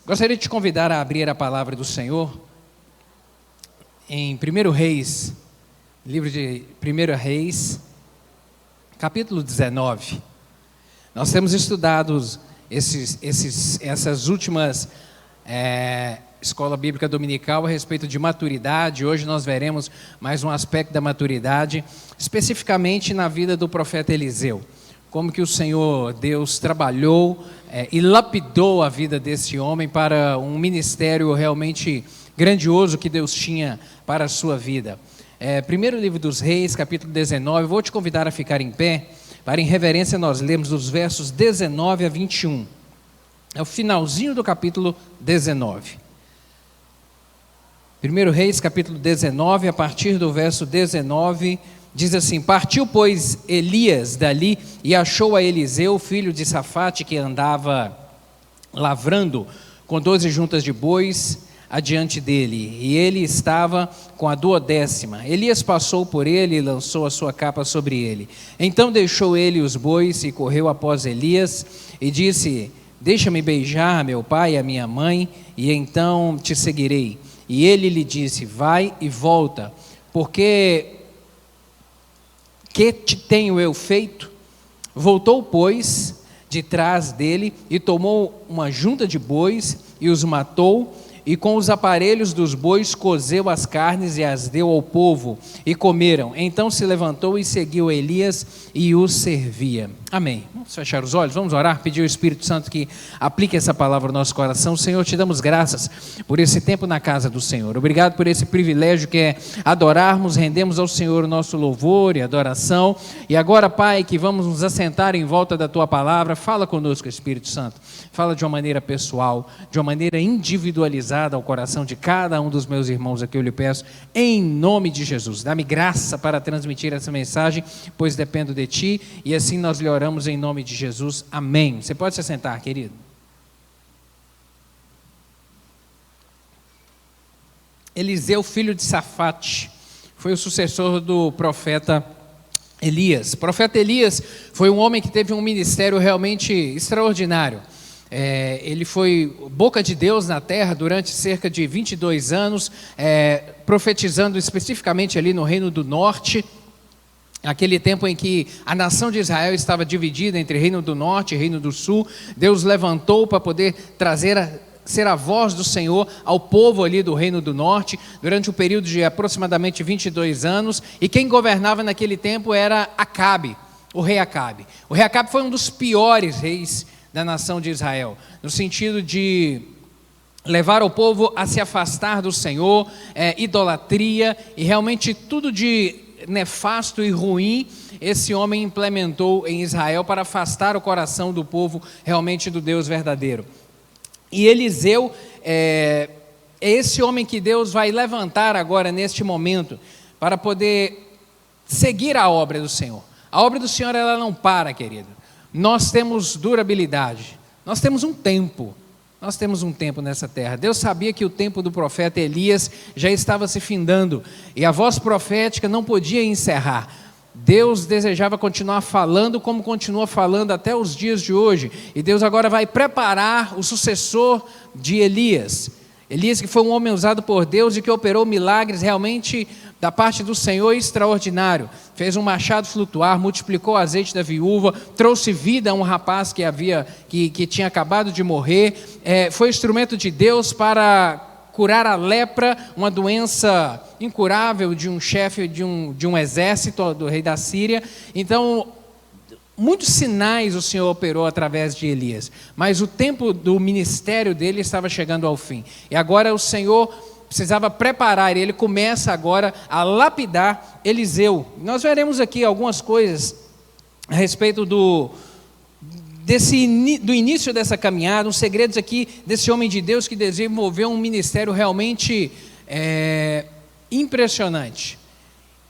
Gostaria de te convidar a abrir a palavra do Senhor em 1 Reis, livro de 1 Reis, capítulo 19. Nós temos estudado essas últimas escola bíblica dominical a respeito de maturidade. Hoje nós veremos mais um aspecto da maturidade, especificamente na vida do profeta Eliseu. Como que o Senhor Deus trabalhou e lapidou a vida desse homem para um ministério realmente grandioso que Deus tinha para a sua vida. Primeiro livro dos Reis, capítulo 19, vou te convidar a ficar em pé, para em reverência nós lermos os versos 19 a 21. É o finalzinho do capítulo 19. 1 Reis, capítulo 19, a partir do verso 19, diz assim: Partiu, pois, Elias dali e achou a Eliseu, filho de Safate, que andava lavrando com 12 juntas de bois adiante dele, e ele estava com a 12ª. Elias passou por ele e lançou a sua capa sobre ele. Então deixou ele os bois e correu após Elias e disse: Deixa-me beijar meu pai e a minha mãe, e então te seguirei. E ele lhe disse: Vai e volta, porque que te tenho eu feito? Voltou, pois, de trás dele e tomou uma junta de bois e os matou, e com os aparelhos dos bois cozeu as carnes e as deu ao povo, e comeram. Então se levantou e seguiu Elias e os servia. Amém. Vamos fechar os olhos, vamos orar, pedir ao Espírito Santo que aplique essa palavra no nosso coração. Senhor, te damos graças por esse tempo na casa do Senhor. Obrigado por esse privilégio que é adorarmos, rendemos ao Senhor o nosso louvor e adoração. E agora, Pai, que vamos nos assentar em volta da Tua palavra. Fala conosco, Espírito Santo. Fala de uma maneira pessoal, de uma maneira individualizada ao coração de cada um dos meus irmãos aqui, eu lhe peço, em nome de Jesus. Dá-me graça para transmitir essa mensagem, pois dependo de Ti, e assim nós lhe oramos em nome de Jesus. Amém. Você pode se assentar, querido. Eliseu, filho de Safate, foi o sucessor do profeta Elias. O profeta Elias foi um homem que teve um ministério realmente extraordinário. Ele foi boca de Deus na terra durante cerca de 22 anos, profetizando especificamente ali no Reino do Norte, aquele tempo em que a nação de Israel estava dividida entre Reino do Norte e Reino do Sul. Deus levantou para poder ser a voz do Senhor ao povo ali do Reino do Norte, durante um período de aproximadamente 22 anos, e quem governava naquele tempo era Acabe, o rei Acabe. O rei Acabe foi um dos piores reis da nação de Israel, no sentido de levar o povo a se afastar do Senhor, idolatria e realmente tudo de nefasto e ruim esse homem implementou em Israel para afastar o coração do povo realmente do Deus verdadeiro. E Eliseu é esse homem que Deus vai levantar agora neste momento para poder seguir a obra do Senhor. A obra do Senhor, ela não para, querido. Nós temos durabilidade, nós temos um tempo nessa terra. Deus sabia que o tempo do profeta Elias já estava se findando e a voz profética não podia encerrar. Deus desejava continuar falando como continua falando até os dias de hoje, e Deus agora vai preparar o sucessor de Elias. Elias, que foi um homem usado por Deus e que operou milagres realmente da parte do Senhor extraordinário. Fez um machado flutuar, multiplicou o azeite da viúva, trouxe vida a um rapaz que tinha acabado de morrer. Foi instrumento de Deus para curar a lepra, uma doença incurável de um chefe de um exército, do rei da Síria. Então, muitos sinais o Senhor operou através de Elias, mas o tempo do ministério dele estava chegando ao fim. E agora o Senhor precisava preparar, e ele começa agora a lapidar Eliseu. Nós veremos aqui algumas coisas a respeito do início dessa caminhada, uns segredos aqui desse homem de Deus que desenvolveu um ministério realmente impressionante.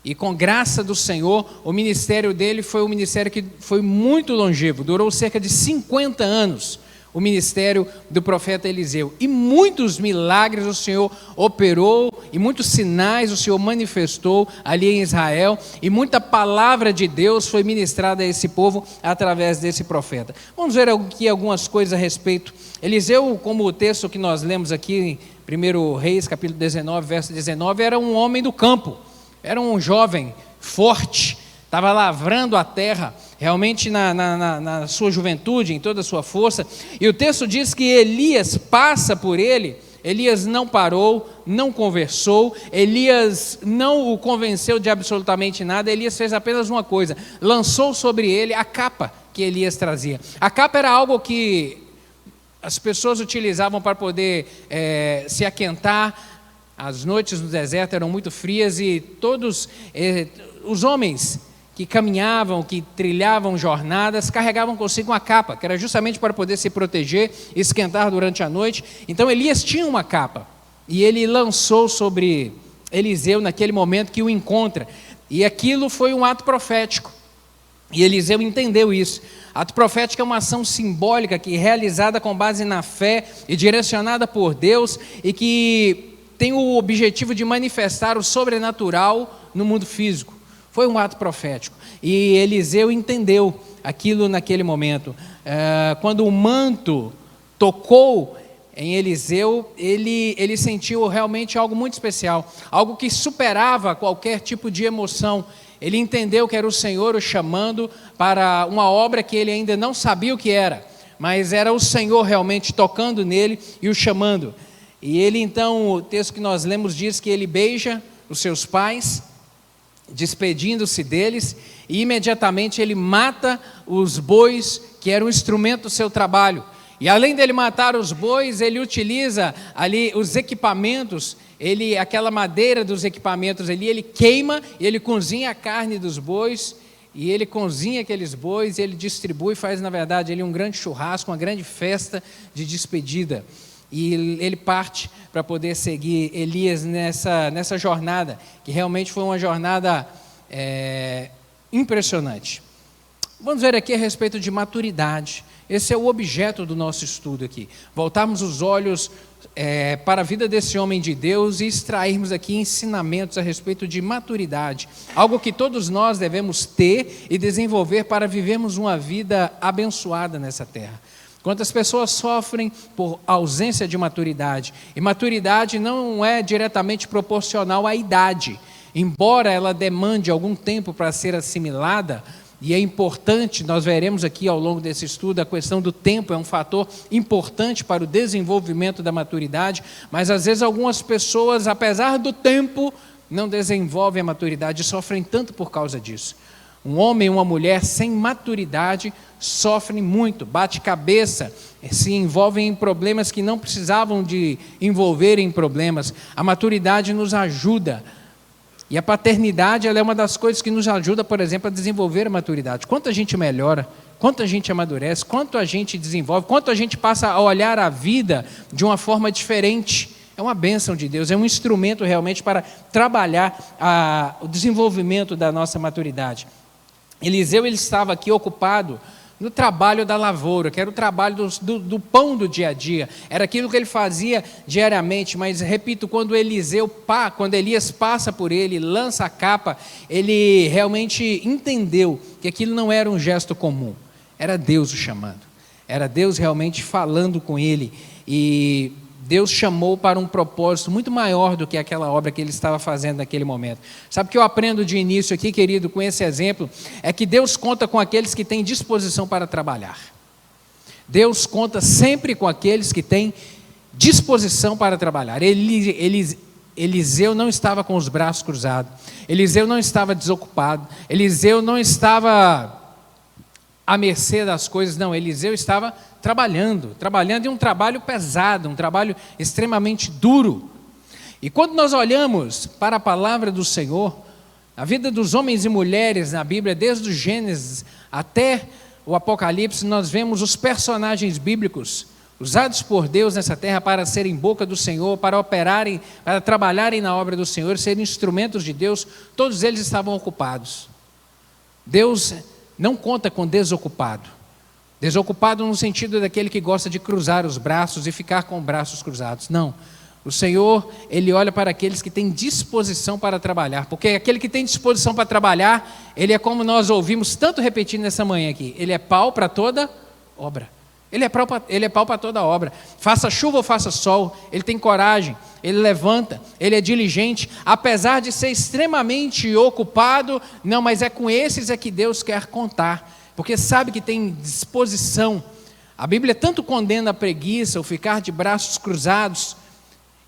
E com graça do Senhor, o ministério dele foi um ministério que foi muito longevo, durou cerca de 50 anos. o ministério do profeta Eliseu. E muitos milagres o Senhor operou, e muitos sinais o Senhor manifestou ali em Israel, e muita palavra de Deus foi ministrada a esse povo através desse profeta. Vamos ver aqui algumas coisas a respeito. Eliseu, como o texto que nós lemos aqui em 1 Reis, capítulo 19, verso 19, era um homem do campo, era um jovem forte, estava lavrando a terra, realmente na sua juventude, em toda a sua força. E o texto diz que Elias passa por ele. Elias não parou, não conversou, Elias não o convenceu de absolutamente nada. Elias fez apenas uma coisa: lançou sobre ele a capa que Elias trazia. A capa era algo que as pessoas utilizavam para poder se aquentar. As noites no deserto eram muito frias, e todos os homens que caminhavam, que trilhavam jornadas, carregavam consigo uma capa, que era justamente para poder se proteger e esquentar durante a noite. Então Elias tinha uma capa, e ele lançou sobre Eliseu naquele momento que o encontra, e aquilo foi um ato profético, e Eliseu entendeu isso. Ato profético é uma ação simbólica que é realizada com base na fé e direcionada por Deus, e que tem o objetivo de manifestar o sobrenatural no mundo físico. Foi um ato profético, e Eliseu entendeu aquilo naquele momento. Quando o manto tocou em Eliseu, ele sentiu realmente algo muito especial, algo que superava qualquer tipo de emoção. Ele entendeu que era o Senhor o chamando para uma obra que ele ainda não sabia o que era, mas era o Senhor realmente tocando nele e o chamando. E ele então, o texto que nós lemos diz que ele beija os seus pais, despedindo-se deles, e imediatamente ele mata os bois que eram o instrumento do seu trabalho. E além dele matar os bois, ele utiliza ali os equipamentos, aquela madeira dos equipamentos ali, ele queima e ele cozinha a carne dos bois, e ele cozinha aqueles bois, e ele distribui, faz na verdade ali um grande churrasco, uma grande festa de despedida. E ele parte para poder seguir Elias nessa jornada, que realmente foi uma jornada impressionante. Vamos ver aqui a respeito de maturidade. Esse é o objeto do nosso estudo aqui. Voltarmos os olhos para a vida desse homem de Deus e extrairmos aqui ensinamentos a respeito de maturidade. Algo que todos nós devemos ter e desenvolver para vivermos uma vida abençoada nessa terra. Quantas pessoas sofrem por ausência de maturidade? E maturidade não é diretamente proporcional à idade. Embora ela demande algum tempo para ser assimilada, e é importante, nós veremos aqui ao longo desse estudo, a questão do tempo é um fator importante para o desenvolvimento da maturidade, mas às vezes algumas pessoas, apesar do tempo, não desenvolvem a maturidade e sofrem tanto por causa disso. Um homem e uma mulher sem maturidade sofrem muito, bate cabeça, se envolvem em problemas que não precisavam de envolver em problemas. A maturidade nos ajuda. E a paternidade, ela é uma das coisas que nos ajuda, por exemplo, a desenvolver a maturidade. Quanto a gente melhora, quanto a gente amadurece, quanto a gente desenvolve, quanto a gente passa a olhar a vida de uma forma diferente. É uma bênção de Deus, é um instrumento realmente para trabalhar o desenvolvimento da nossa maturidade. Eliseu, ele estava aqui ocupado no trabalho da lavoura, que era o trabalho do pão do dia a dia, era aquilo que ele fazia diariamente. Mas repito, quando Elias passa por ele, lança a capa, ele realmente entendeu que aquilo não era um gesto comum, era Deus o chamando, era Deus realmente falando com ele, e Deus chamou para um propósito muito maior do que aquela obra que ele estava fazendo naquele momento. Sabe o que eu aprendo de início aqui, querido, com esse exemplo? É que Deus conta com aqueles que têm disposição para trabalhar. Deus conta sempre com aqueles que têm disposição para trabalhar. Eliseu não estava com os braços cruzados. Eliseu não estava desocupado. Eliseu não estava à mercê das coisas, não. Eliseu estava trabalhando em um trabalho pesado, um trabalho extremamente duro. E quando nós olhamos para a palavra do Senhor, a vida dos homens e mulheres na Bíblia, desde o Gênesis até o Apocalipse, nós vemos os personagens bíblicos usados por Deus nessa terra para serem boca do Senhor, para operarem, para trabalharem na obra do Senhor, serem instrumentos de Deus. Todos eles estavam ocupados. Deus não conta com desocupado. Desocupado no sentido daquele que gosta de cruzar os braços e ficar com os braços cruzados. Não. O Senhor, Ele olha para aqueles que têm disposição para trabalhar. Porque aquele que tem disposição para trabalhar, ele é como nós ouvimos tanto repetir nessa manhã aqui. Ele é pau para toda obra. Ele é pau para toda obra. Faça chuva ou faça sol, ele tem coragem, ele levanta, ele é diligente. Apesar de ser extremamente ocupado, não, mas é com esses é que Deus quer contar. Porque sabe que tem disposição. A Bíblia tanto condena a preguiça, o ficar de braços cruzados.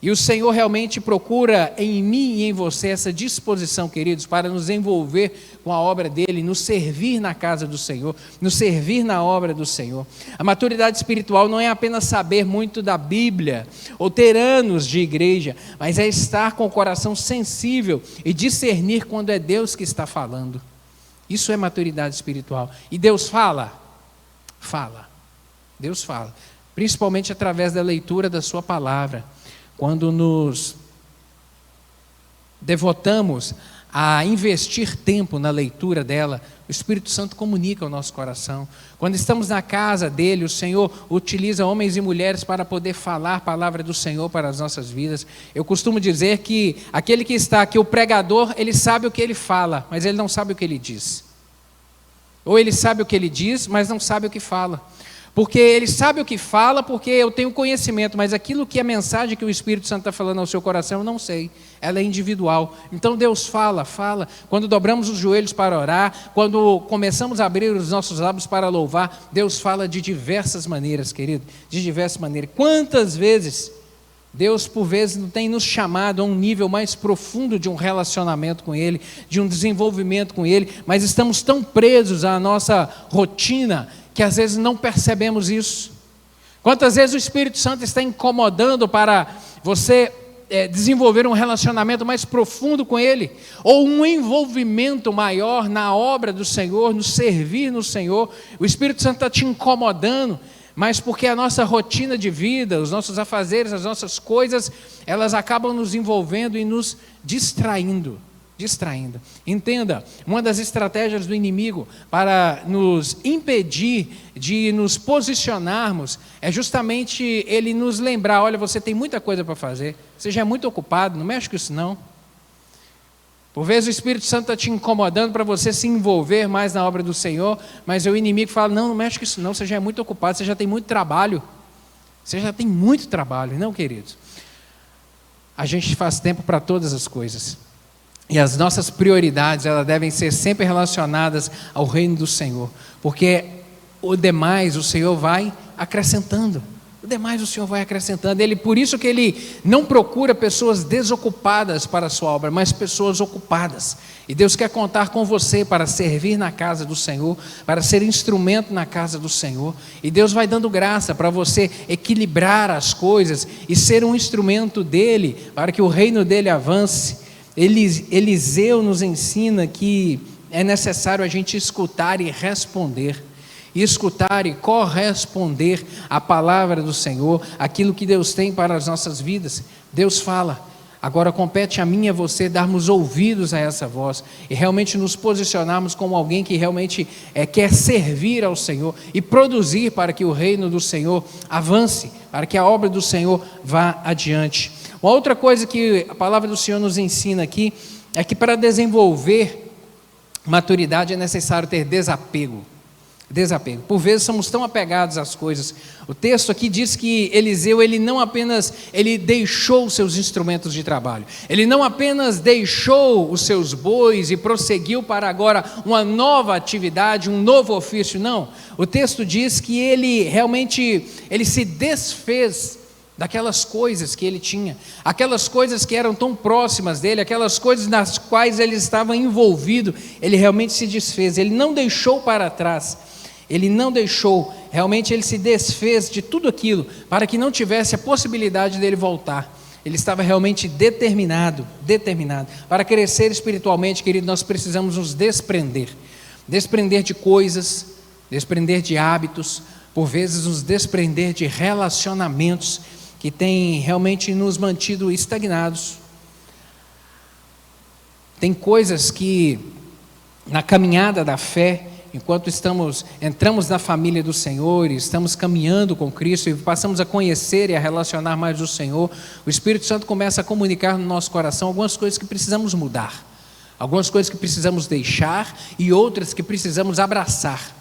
E o Senhor realmente procura em mim e em você essa disposição, queridos, para nos envolver com a obra dEle, nos servir na casa do Senhor, nos servir na obra do Senhor. A maturidade espiritual não é apenas saber muito da Bíblia, ou ter anos de igreja, mas é estar com o coração sensível e discernir quando é Deus que está falando. Isso é maturidade espiritual. E Deus fala? Fala. Deus fala. Principalmente através da leitura da sua palavra. Quando nos devotamos a investir tempo na leitura dela, o Espírito Santo comunica o nosso coração. Quando estamos na casa dele, o Senhor utiliza homens e mulheres para poder falar a palavra do Senhor para as nossas vidas. Eu costumo dizer que aquele que está aqui, o pregador, ele sabe o que ele fala, mas ele não sabe o que ele diz. Ou ele sabe o que ele diz, mas não sabe o que fala. Porque ele sabe o que fala, porque eu tenho conhecimento, mas aquilo que é a mensagem que o Espírito Santo está falando ao seu coração, eu não sei. Ela é individual. Então Deus fala. Quando dobramos os joelhos para orar, quando começamos a abrir os nossos lábios para louvar, Deus fala de diversas maneiras, querido, de diversas maneiras. Quantas vezes Deus, por vezes, não tem nos chamado a um nível mais profundo de um relacionamento com Ele, de um desenvolvimento com Ele, mas estamos tão presos à nossa rotina, que às vezes não percebemos isso. Quantas vezes o Espírito Santo está incomodando para você desenvolver um relacionamento mais profundo com Ele, ou um envolvimento maior na obra do Senhor, no servir no Senhor. O Espírito Santo está te incomodando, mas porque a nossa rotina de vida, os nossos afazeres, as nossas coisas, elas acabam nos envolvendo e nos distraindo. Entenda, uma das estratégias do inimigo para nos impedir de nos posicionarmos é justamente ele nos lembrar: olha, você tem muita coisa para fazer, você já é muito ocupado, não mexe com isso não. Por vezes o Espírito Santo está te incomodando para você se envolver mais na obra do Senhor, mas o inimigo fala: não mexe com isso não, você já é muito ocupado, você já tem muito trabalho. Não, queridos? A gente faz tempo para todas as coisas. E as nossas prioridades, elas devem ser sempre relacionadas ao reino do Senhor, porque o demais o Senhor vai acrescentando. Por isso que Ele não procura pessoas desocupadas para a sua obra, mas pessoas ocupadas. E Deus quer contar com você para servir na casa do Senhor, para ser instrumento na casa do Senhor. E Deus vai dando graça para você equilibrar as coisas e ser um instrumento dEle, para que o reino dEle avance. Eliseu nos ensina que é necessário a gente escutar e responder. Escutar e corresponder à palavra do Senhor, aquilo que Deus tem para as nossas vidas. Deus fala. Agora compete a mim e a você darmos ouvidos a essa voz e realmente nos posicionarmos como alguém que realmente quer servir ao Senhor e produzir para que o reino do Senhor avance, para que a obra do Senhor vá adiante. Uma outra coisa que a palavra do Senhor nos ensina aqui é que para desenvolver maturidade é necessário ter desapego. Por vezes somos tão apegados às coisas. O texto aqui diz que Eliseu, ele não apenas deixou os seus instrumentos de trabalho, ele não apenas deixou os seus bois e prosseguiu para agora uma nova atividade, um novo ofício, não. O texto diz que ele realmente se desfez daquelas coisas que ele tinha, aquelas coisas que eram tão próximas dele, aquelas coisas nas quais ele estava envolvido, ele realmente se desfez, ele não deixou para trás, realmente ele se desfez de tudo aquilo, para que não tivesse a possibilidade dele voltar. Ele estava realmente determinado, para crescer espiritualmente, querido, nós precisamos nos desprender de coisas, desprender de hábitos, por vezes nos desprender de relacionamentos, que tem realmente nos mantido estagnados. Tem coisas que na caminhada da fé enquanto entramos na família do Senhor, e estamos caminhando com Cristo e passamos a conhecer e a relacionar mais o Senhor, o Espírito Santo começa a comunicar no nosso coração algumas coisas que precisamos mudar, algumas coisas que precisamos deixar e outras que precisamos abraçar.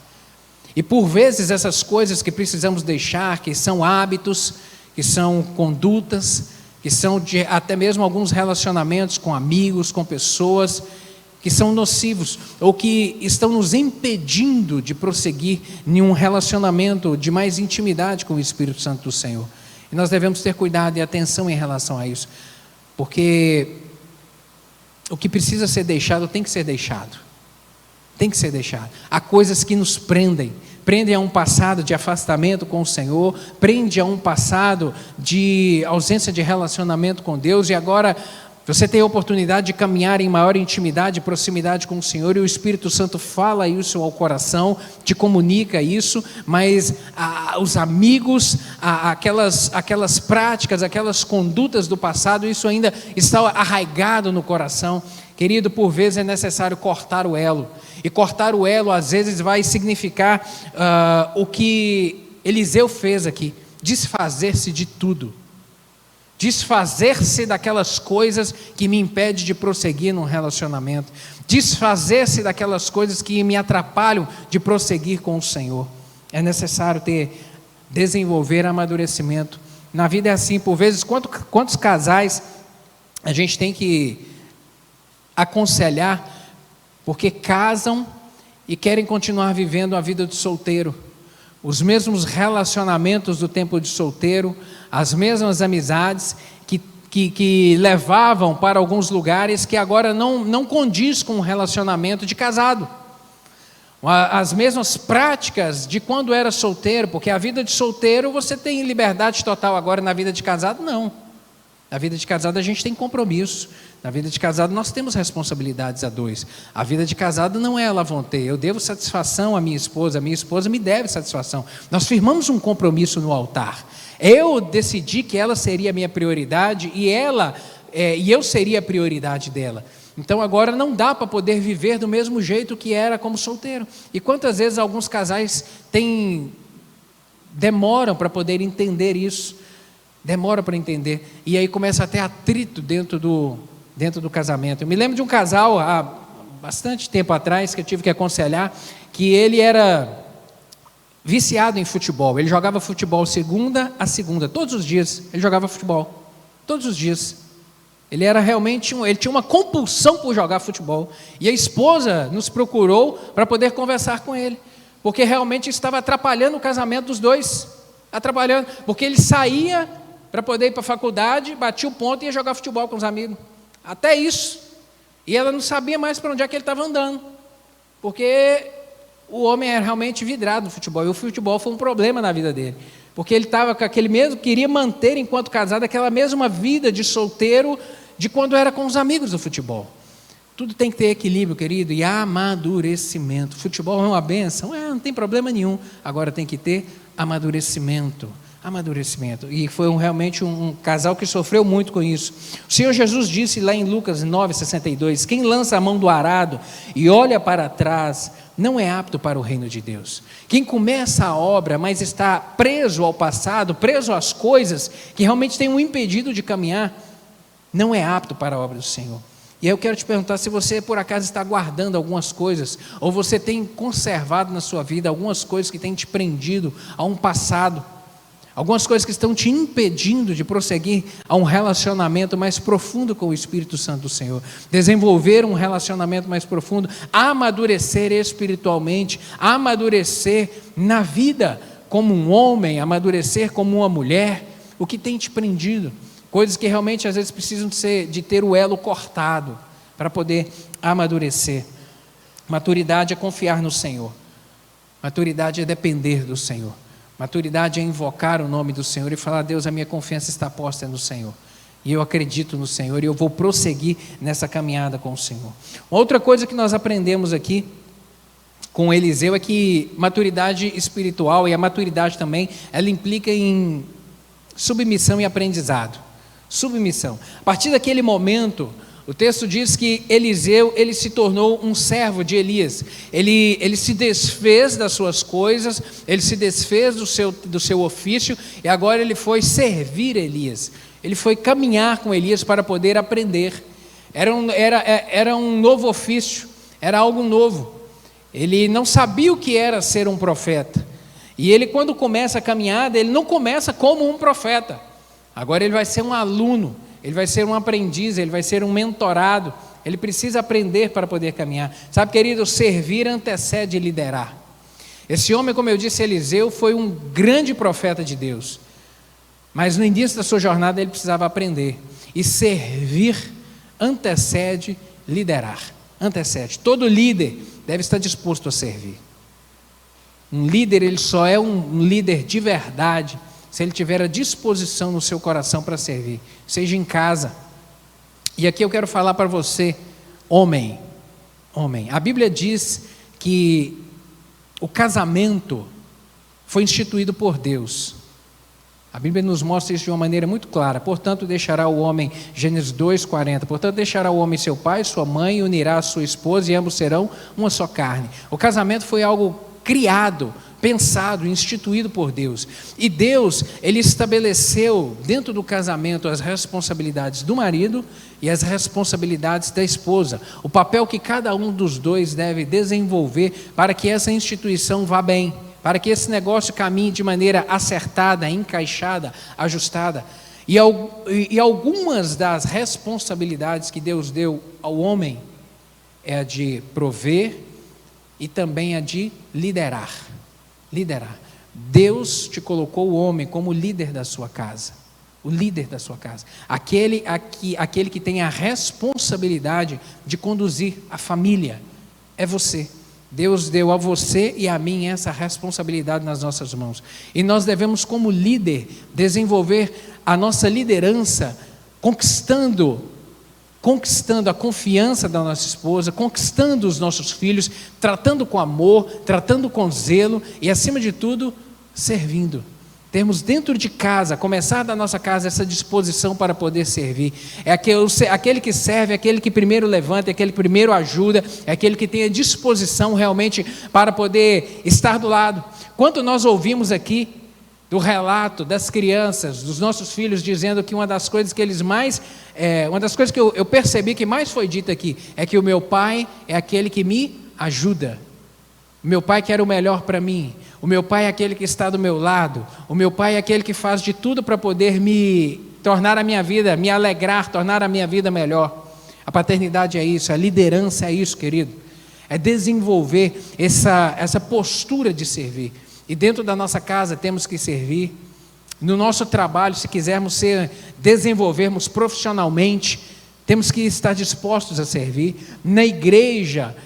E por vezes essas coisas que precisamos deixar, que são hábitos, que são condutas, que são até mesmo alguns relacionamentos com amigos, com pessoas que são nocivos ou que estão nos impedindo de prosseguir em um relacionamento de mais intimidade com o Espírito Santo do Senhor. E nós devemos ter cuidado e atenção em relação a isso, porque o que precisa ser deixado tem que ser deixado. Tem que ser deixado. Há coisas que nos prendem a um passado de afastamento com o Senhor, prende a um passado de ausência de relacionamento com Deus, e agora você tem a oportunidade de caminhar em maior intimidade e proximidade com o Senhor, e o Espírito Santo fala isso ao coração, te comunica isso, mas os amigos, aquelas práticas, aquelas condutas do passado, isso ainda está arraigado no coração. Querido, por vezes é necessário cortar o elo, e cortar o elo às vezes vai significar o que Eliseu fez aqui, desfazer-se de tudo, desfazer-se daquelas coisas que me impedem de prosseguir num relacionamento, desfazer-se daquelas coisas que me atrapalham de prosseguir com o Senhor. É necessário desenvolver amadurecimento. Na vida é assim, por vezes, quantos casais a gente tem que aconselhar, porque casam e querem continuar vivendo a vida de solteiro, os mesmos relacionamentos do tempo de solteiro, as mesmas amizades que levavam para alguns lugares que agora não condiz com o relacionamento de casado, as mesmas práticas de quando era solteiro, porque a vida de solteiro você tem liberdade total, agora na vida de casado não. Na vida de casado a gente tem compromisso. Na vida de casado nós temos responsabilidades a dois. A vida de casado não é lavonte. Eu devo satisfação à minha esposa me deve satisfação. Nós firmamos um compromisso no altar. Eu decidi que ela seria a minha prioridade e eu seria a prioridade dela. Então agora não dá para poder viver do mesmo jeito que era como solteiro. E quantas vezes alguns casais demoram para poder entender isso. Demora para entender, e aí começa até atrito dentro do casamento. Eu me lembro de um casal, há bastante tempo atrás, que eu tive que aconselhar, que ele era viciado em futebol. Ele jogava futebol segunda a segunda, todos os dias ele jogava futebol, todos os dias. Ele era realmente ele tinha uma compulsão por jogar futebol, e a esposa nos procurou para poder conversar com ele, porque realmente estava atrapalhando o casamento dos dois, atrapalhando, porque ele saía para poder ir para a faculdade, batia o ponto e ia jogar futebol com os amigos. Até isso. E ela não sabia mais para onde é que ele estava andando. Porque o homem era realmente vidrado no futebol. E o futebol foi um problema na vida dele. Porque ele estava com aquele mesmo, queria manter enquanto casado aquela mesma vida de solteiro de quando era com os amigos do futebol. Tudo tem que ter equilíbrio, querido, e amadurecimento. Futebol é uma bênção? Não tem problema nenhum. Agora tem que ter amadurecimento. E foi realmente um casal que sofreu muito com isso. O Senhor Jesus disse lá em Lucas 9,62: quem lança a mão do arado e olha para trás, não é apto para o reino de Deus. Quem começa a obra, mas está preso ao passado, preso às coisas que realmente têm o impedido de caminhar, não é apto para a obra do Senhor. E aí eu quero te perguntar se você por acaso está guardando algumas coisas, ou você tem conservado na sua vida algumas coisas que têm te prendido a um passado, algumas coisas que estão te impedindo de prosseguir a um relacionamento mais profundo com o Espírito Santo do Senhor, desenvolver um relacionamento mais profundo, amadurecer espiritualmente, amadurecer na vida como um homem, amadurecer como uma mulher. O que tem te prendido? Coisas que realmente às vezes precisam de ter o elo cortado para poder amadurecer. Maturidade é confiar no Senhor, maturidade é depender do Senhor. Maturidade é invocar o nome do Senhor e falar: Deus, a minha confiança está posta no Senhor, e eu acredito no Senhor, e eu vou prosseguir nessa caminhada com o Senhor. Outra coisa que nós aprendemos aqui com Eliseu é que maturidade espiritual, e a maturidade também, ela implica em submissão e aprendizado. Submissão. A partir daquele momento O texto diz que Eliseu, ele se tornou um servo de Elias. Ele se desfez das suas coisas, ele se desfez do seu ofício, e agora ele foi servir Elias. Ele foi caminhar com Elias para poder aprender. Era um novo ofício, era algo novo. Ele não sabia o que era ser um profeta. E ele, quando começa a caminhada, ele não começa como um profeta. Agora ele vai ser um aluno, ele vai ser um aprendiz, ele vai ser um mentorado. Ele precisa aprender para poder caminhar. Sabe, querido, servir antecede liderar. Esse homem, como eu disse, Eliseu, foi um grande profeta de Deus. Mas no início da sua jornada ele precisava aprender. E servir antecede liderar. Antecede. Todo líder deve estar disposto a servir. Um líder, ele só é um líder de verdade se ele tiver a disposição no seu coração para servir, seja em casa. E aqui eu quero falar para você, homem. A Bíblia diz que o casamento foi instituído por Deus. A Bíblia nos mostra isso de uma maneira muito clara. Portanto, deixará o homem, Gênesis 2:40, portanto, deixará o homem seu pai, sua mãe, e unirá a sua esposa, e ambos serão uma só carne. O casamento foi algo criado, pensado, instituído por Deus. E Deus, ele estabeleceu dentro do casamento as responsabilidades do marido e as responsabilidades da esposa. O papel que cada um dos dois deve desenvolver para que essa instituição vá bem, para que esse negócio caminhe de maneira acertada, encaixada, ajustada. E algumas das responsabilidades que Deus deu ao homem é a de prover e também a de liderar. Deus te colocou o homem como líder da sua casa, o líder da sua casa, aquele que tem a responsabilidade de conduzir a família, é você. Deus deu a você e a mim essa responsabilidade nas nossas mãos, e nós devemos, como líder, desenvolver a nossa liderança, conquistando a confiança da nossa esposa, conquistando os nossos filhos, tratando com amor, tratando com zelo e, acima de tudo, servindo. Termos dentro de casa, começar da nossa casa, essa disposição para poder servir. É aquele que serve, é aquele que primeiro levanta, é aquele que primeiro ajuda, é aquele que tem a disposição realmente para poder estar do lado. Quanto nós ouvimos aqui do relato das crianças, dos nossos filhos, dizendo que uma das coisas que eu percebi que mais foi dita aqui, é que o meu pai é aquele que me ajuda, o meu pai quer o melhor para mim, o meu pai é aquele que está do meu lado, o meu pai é aquele que faz de tudo para poder me tornar a minha vida, me alegrar, tornar a minha vida melhor. A paternidade é isso, a liderança é isso, querido, é desenvolver essa postura de servir. E dentro da nossa casa temos que servir. No nosso trabalho, se quisermos desenvolvermos profissionalmente, temos que estar dispostos a servir. Na igreja,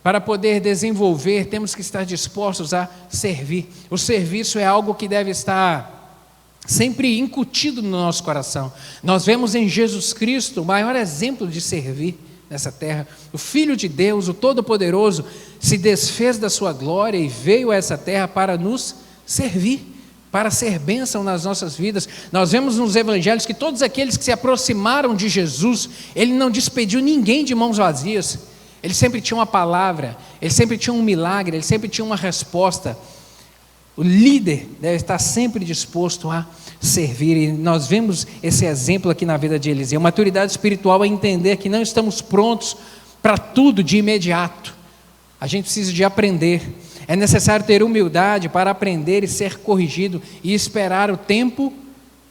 para poder desenvolver, temos que estar dispostos a servir. O serviço é algo que deve estar sempre incutido no nosso coração. Nós vemos em Jesus Cristo o maior exemplo de servir nessa terra. O Filho de Deus, o Todo-Poderoso, se desfez da sua glória e veio a essa terra para nos servir, para ser bênção nas nossas vidas. Nós vemos nos evangelhos que todos aqueles que se aproximaram de Jesus, ele não despediu ninguém de mãos vazias. Ele sempre tinha uma palavra, ele sempre tinha um milagre, ele sempre tinha uma resposta. O líder deve estar sempre disposto a servir, e nós vemos esse exemplo aqui na vida de Eliseu. Maturidade espiritual é entender que não estamos prontos para tudo de imediato. A gente precisa de aprender. É necessário ter humildade para aprender e ser corrigido e esperar o tempo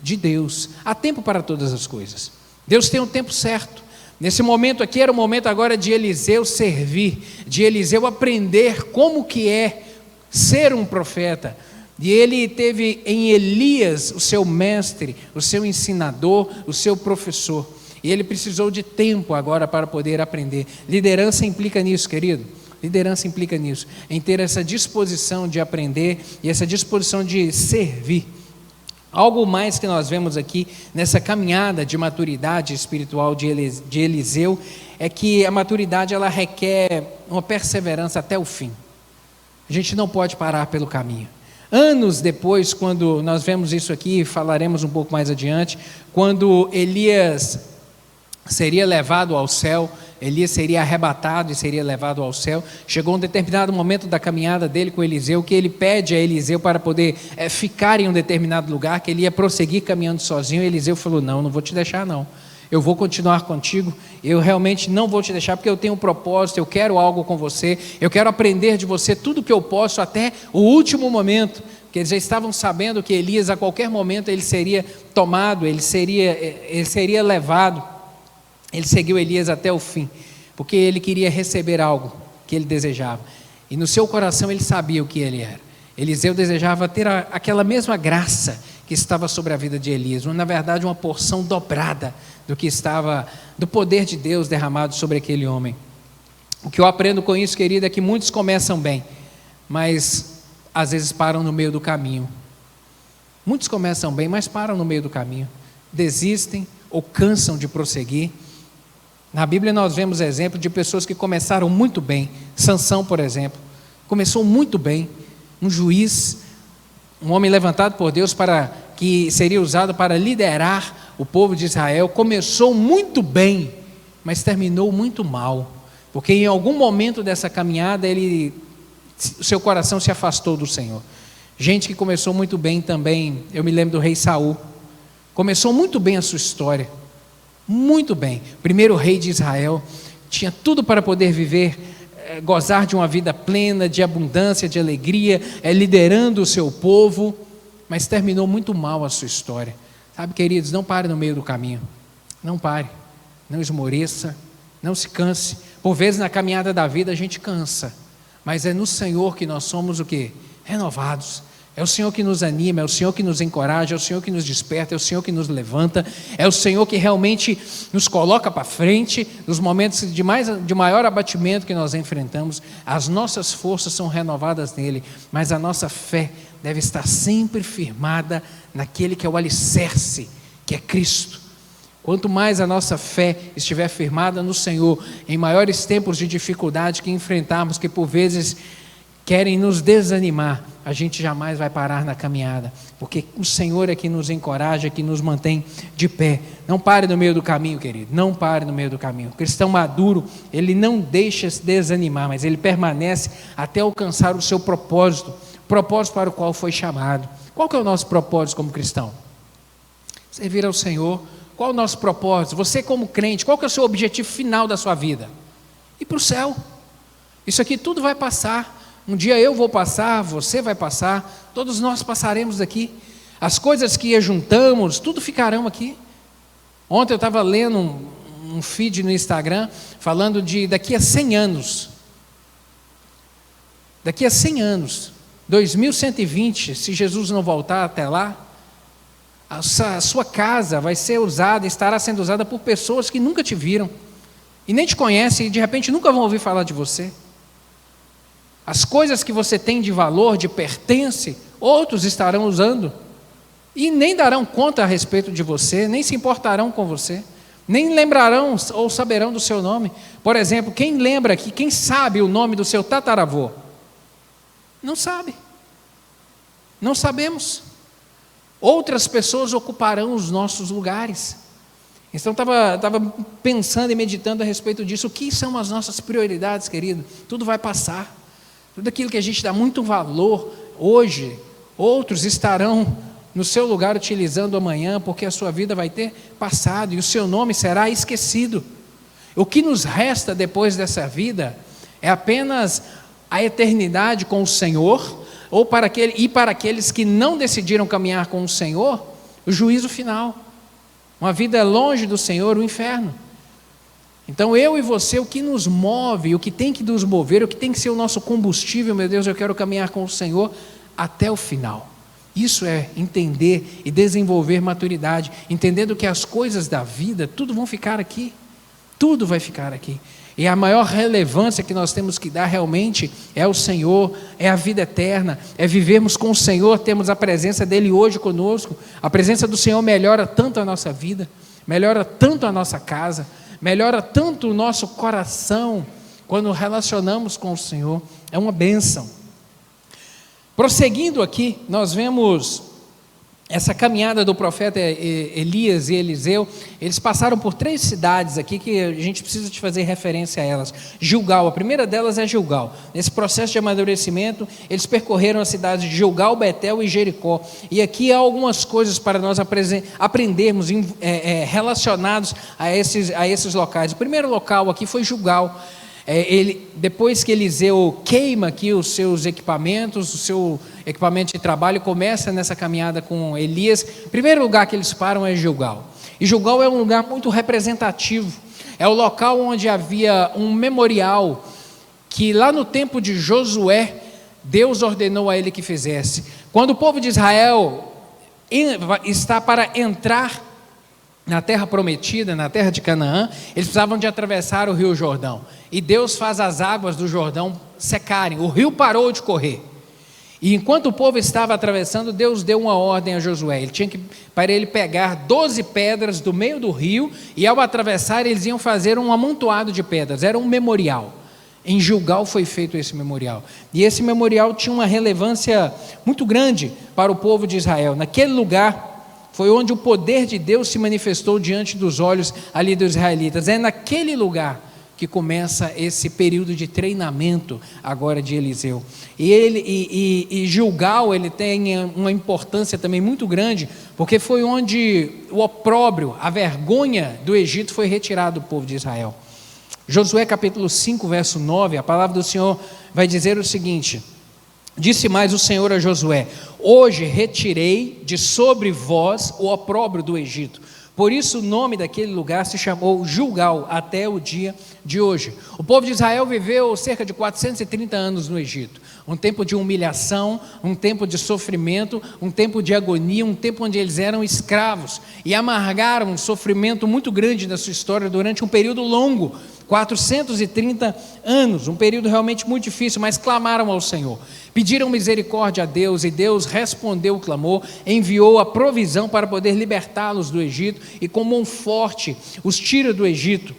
de Deus. Há tempo para todas as coisas. Deus tem um tempo certo. Nesse momento aqui era o momento agora de Eliseu servir, de Eliseu aprender como que é ser um profeta. E ele teve em Elias o seu mestre, o seu ensinador, o seu professor. E ele precisou de tempo agora para poder aprender. Liderança implica nisso, querido. Liderança implica nisso, em ter essa disposição de aprender e essa disposição de servir. Algo mais que nós vemos aqui nessa caminhada de maturidade espiritual de Eliseu é que a maturidade ela requer uma perseverança até o fim. A gente não pode parar pelo caminho. Anos depois, quando nós vemos isso aqui, falaremos um pouco mais adiante, quando Elias seria levado ao céu, Elias seria arrebatado e seria levado ao céu. Chegou um determinado momento da caminhada dele com Eliseu, que ele pede a Eliseu para poder ficar em um determinado lugar, que ele ia prosseguir caminhando sozinho. Eliseu falou: não vou te deixar não, eu vou continuar contigo, eu realmente não vou te deixar, porque eu tenho um propósito, eu quero algo com você, eu quero aprender de você tudo que eu posso até o último momento, porque eles já estavam sabendo que Elias a qualquer momento ele seria tomado, ele seria levado. Ele seguiu Elias até o fim, porque ele queria receber algo que ele desejava, e no seu coração ele sabia o que ele era. Eliseu desejava ter aquela mesma graça que estava sobre a vida de Elias, na verdade uma porção dobrada do que estava, do poder de Deus derramado sobre aquele homem. O que eu aprendo com isso, querido, é que muitos começam bem, mas às vezes param no meio do caminho. Muitos começam bem, mas param no meio do caminho, desistem ou cansam de prosseguir. Na Bíblia nós vemos exemplo de pessoas que começaram muito bem. Sansão, por exemplo, começou muito bem, um juiz, um homem levantado por Deus que seria usado para liderar o povo de Israel. Começou muito bem, mas terminou muito mal, porque em algum momento dessa caminhada o seu coração se afastou do Senhor. Gente que começou muito bem também, eu me lembro do rei Saul, começou muito bem a sua história, muito bem, primeiro rei de Israel, tinha tudo para poder viver, gozar de uma vida plena, de abundância, de alegria, liderando o seu povo, mas terminou muito mal a sua história. Sabe, queridos, não pare no meio do caminho, não pare, não esmoreça, não se canse. Por vezes na caminhada da vida a gente cansa, mas é no Senhor que nós somos o quê? Renovados. É o Senhor que nos anima, é o Senhor que nos encoraja, é o Senhor que nos desperta, é o Senhor que nos levanta, é o Senhor que realmente nos coloca para frente, nos momentos de maior abatimento que nós enfrentamos. As nossas forças são renovadas nele, mas a nossa fé deve estar sempre firmada naquele que é o alicerce, que é Cristo. Quanto mais a nossa fé estiver firmada no Senhor, em maiores tempos de dificuldade que enfrentarmos, que por vezes querem nos desanimar, a gente jamais vai parar na caminhada, porque o Senhor é que nos encoraja, que nos mantém de pé. Não pare no meio do caminho, querido, não pare no meio do caminho. O cristão maduro, ele não deixa se desanimar, mas ele permanece até alcançar o seu propósito para o qual foi chamado. Qual que é o nosso propósito como cristão? Servir ao Senhor. Qual é o nosso propósito? Você como crente, qual que é o seu objetivo final da sua vida? Ir para o céu. Isso aqui tudo vai passar. Um dia eu vou passar, você vai passar, todos nós passaremos daqui. As coisas que ajuntamos, tudo ficarão aqui. Ontem eu estava lendo um feed no Instagram, falando de daqui a 100 anos. Daqui a 100 anos, 2120, se Jesus não voltar até lá, a sua casa vai ser usada, estará sendo usada por pessoas que nunca te viram, e nem te conhecem, e de repente nunca vão ouvir falar de você. As coisas que você tem de valor, de pertence, outros estarão usando, e nem darão conta a respeito de você, nem se importarão com você, nem lembrarão ou saberão do seu nome. Por exemplo, quem lembra aqui, quem sabe o nome do seu tataravô? Não sabe, não sabemos. Outras pessoas ocuparão os nossos lugares. Então estava pensando e meditando a respeito disso. O que são as nossas prioridades, querido? Tudo vai passar. Tudo aquilo que a gente dá muito valor hoje, outros estarão no seu lugar utilizando amanhã, porque a sua vida vai ter passado e o seu nome será esquecido. O que nos resta depois dessa vida é apenas a eternidade com o Senhor, ou para aqueles que não decidiram caminhar com o Senhor, o juízo final. Uma vida longe do Senhor, o inferno. Então eu e você, o que nos move, o que tem que nos mover, o que tem que ser o nosso combustível, meu Deus, eu quero caminhar com o Senhor até o final. Isso é entender e desenvolver maturidade, entendendo que as coisas da vida, tudo vão ficar aqui, tudo vai ficar aqui. E a maior relevância que nós temos que dar realmente é o Senhor, é a vida eterna, é vivermos com o Senhor, temos a presença dEle hoje conosco. A presença do Senhor melhora tanto a nossa vida, melhora tanto a nossa casa, melhora tanto o nosso coração, quando relacionamos com o Senhor, é uma bênção. Prosseguindo aqui, nós vemos essa caminhada do profeta Elias e Eliseu, eles passaram por 3 cidades aqui que a gente precisa de fazer referência a elas. Gilgal, a primeira delas é Gilgal. Nesse processo de amadurecimento, eles percorreram as cidades de Gilgal, Betel e Jericó. E aqui há algumas coisas para nós aprendermos relacionados a esses locais. O primeiro local aqui foi Gilgal. Depois que Eliseu queima aqui os seus equipamentos, o seu equipamento de trabalho, começa nessa caminhada com Elias, o primeiro lugar que eles param é Gilgal. E Gilgal é um lugar muito representativo, é o local onde havia um memorial, que lá no tempo de Josué, Deus ordenou a ele que fizesse. Quando o povo de Israel está para entrar na terra prometida, na terra de Canaã, eles precisavam de atravessar o rio Jordão, e Deus faz as águas do Jordão secarem, o rio parou de correr, e enquanto o povo estava atravessando, Deus deu uma ordem a Josué, para ele pegar 12 pedras do meio do rio, e ao atravessar eles iam fazer um amontoado de pedras, era um memorial. Em Gilgal foi feito esse memorial, e esse memorial tinha uma relevância muito grande para o povo de Israel. Naquele lugar foi onde o poder de Deus se manifestou diante dos olhos ali dos israelitas. É naquele lugar que começa esse período de treinamento agora de Eliseu. E Gilgal, ele tem uma importância também muito grande, porque foi onde o opróbrio, a vergonha do Egito foi retirado do povo de Israel. Josué capítulo 5, verso 9, a palavra do Senhor vai dizer o seguinte: disse mais o Senhor a Josué: hoje retirei de sobre vós o opróbrio do Egito. Por isso o nome daquele lugar se chamou Gilgal até o dia de hoje. O povo de Israel viveu cerca de 430 anos no Egito. Um tempo de humilhação, um tempo de sofrimento, um tempo de agonia, um tempo onde eles eram escravos e amargaram um sofrimento muito grande na sua história durante um período longo, 430 anos, um período realmente muito difícil, mas clamaram ao Senhor, pediram misericórdia a Deus, e Deus respondeu o clamor, enviou a provisão para poder libertá-los do Egito, e com mão forte os tira do Egito,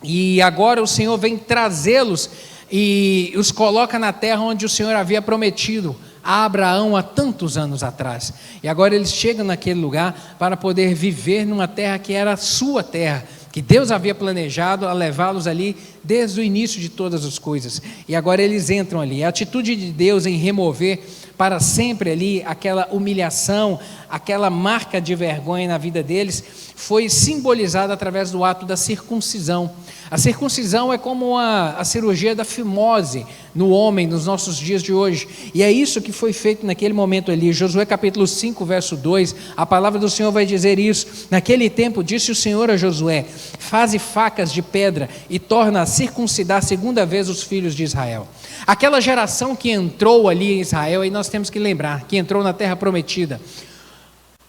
e agora o Senhor vem trazê-los e os coloca na terra onde o Senhor havia prometido a Abraão há tantos anos atrás, e agora eles chegam naquele lugar para poder viver numa terra que era a sua terra, que Deus havia planejado a levá-los ali desde o início de todas as coisas, e agora eles entram ali. A atitude de Deus em remover para sempre ali aquela humilhação, aquela marca de vergonha na vida deles, foi simbolizada através do ato da circuncisão. A circuncisão é como a cirurgia da fimose no homem nos nossos dias de hoje, e é isso que foi feito naquele momento ali. Josué capítulo 5, verso 2, a palavra do Senhor vai dizer isso: naquele tempo disse o Senhor a Josué: faze facas de pedra e torna a circuncidar segunda vez os filhos de Israel. Aquela geração que entrou ali em Israel, e nós temos que lembrar, que entrou na terra prometida,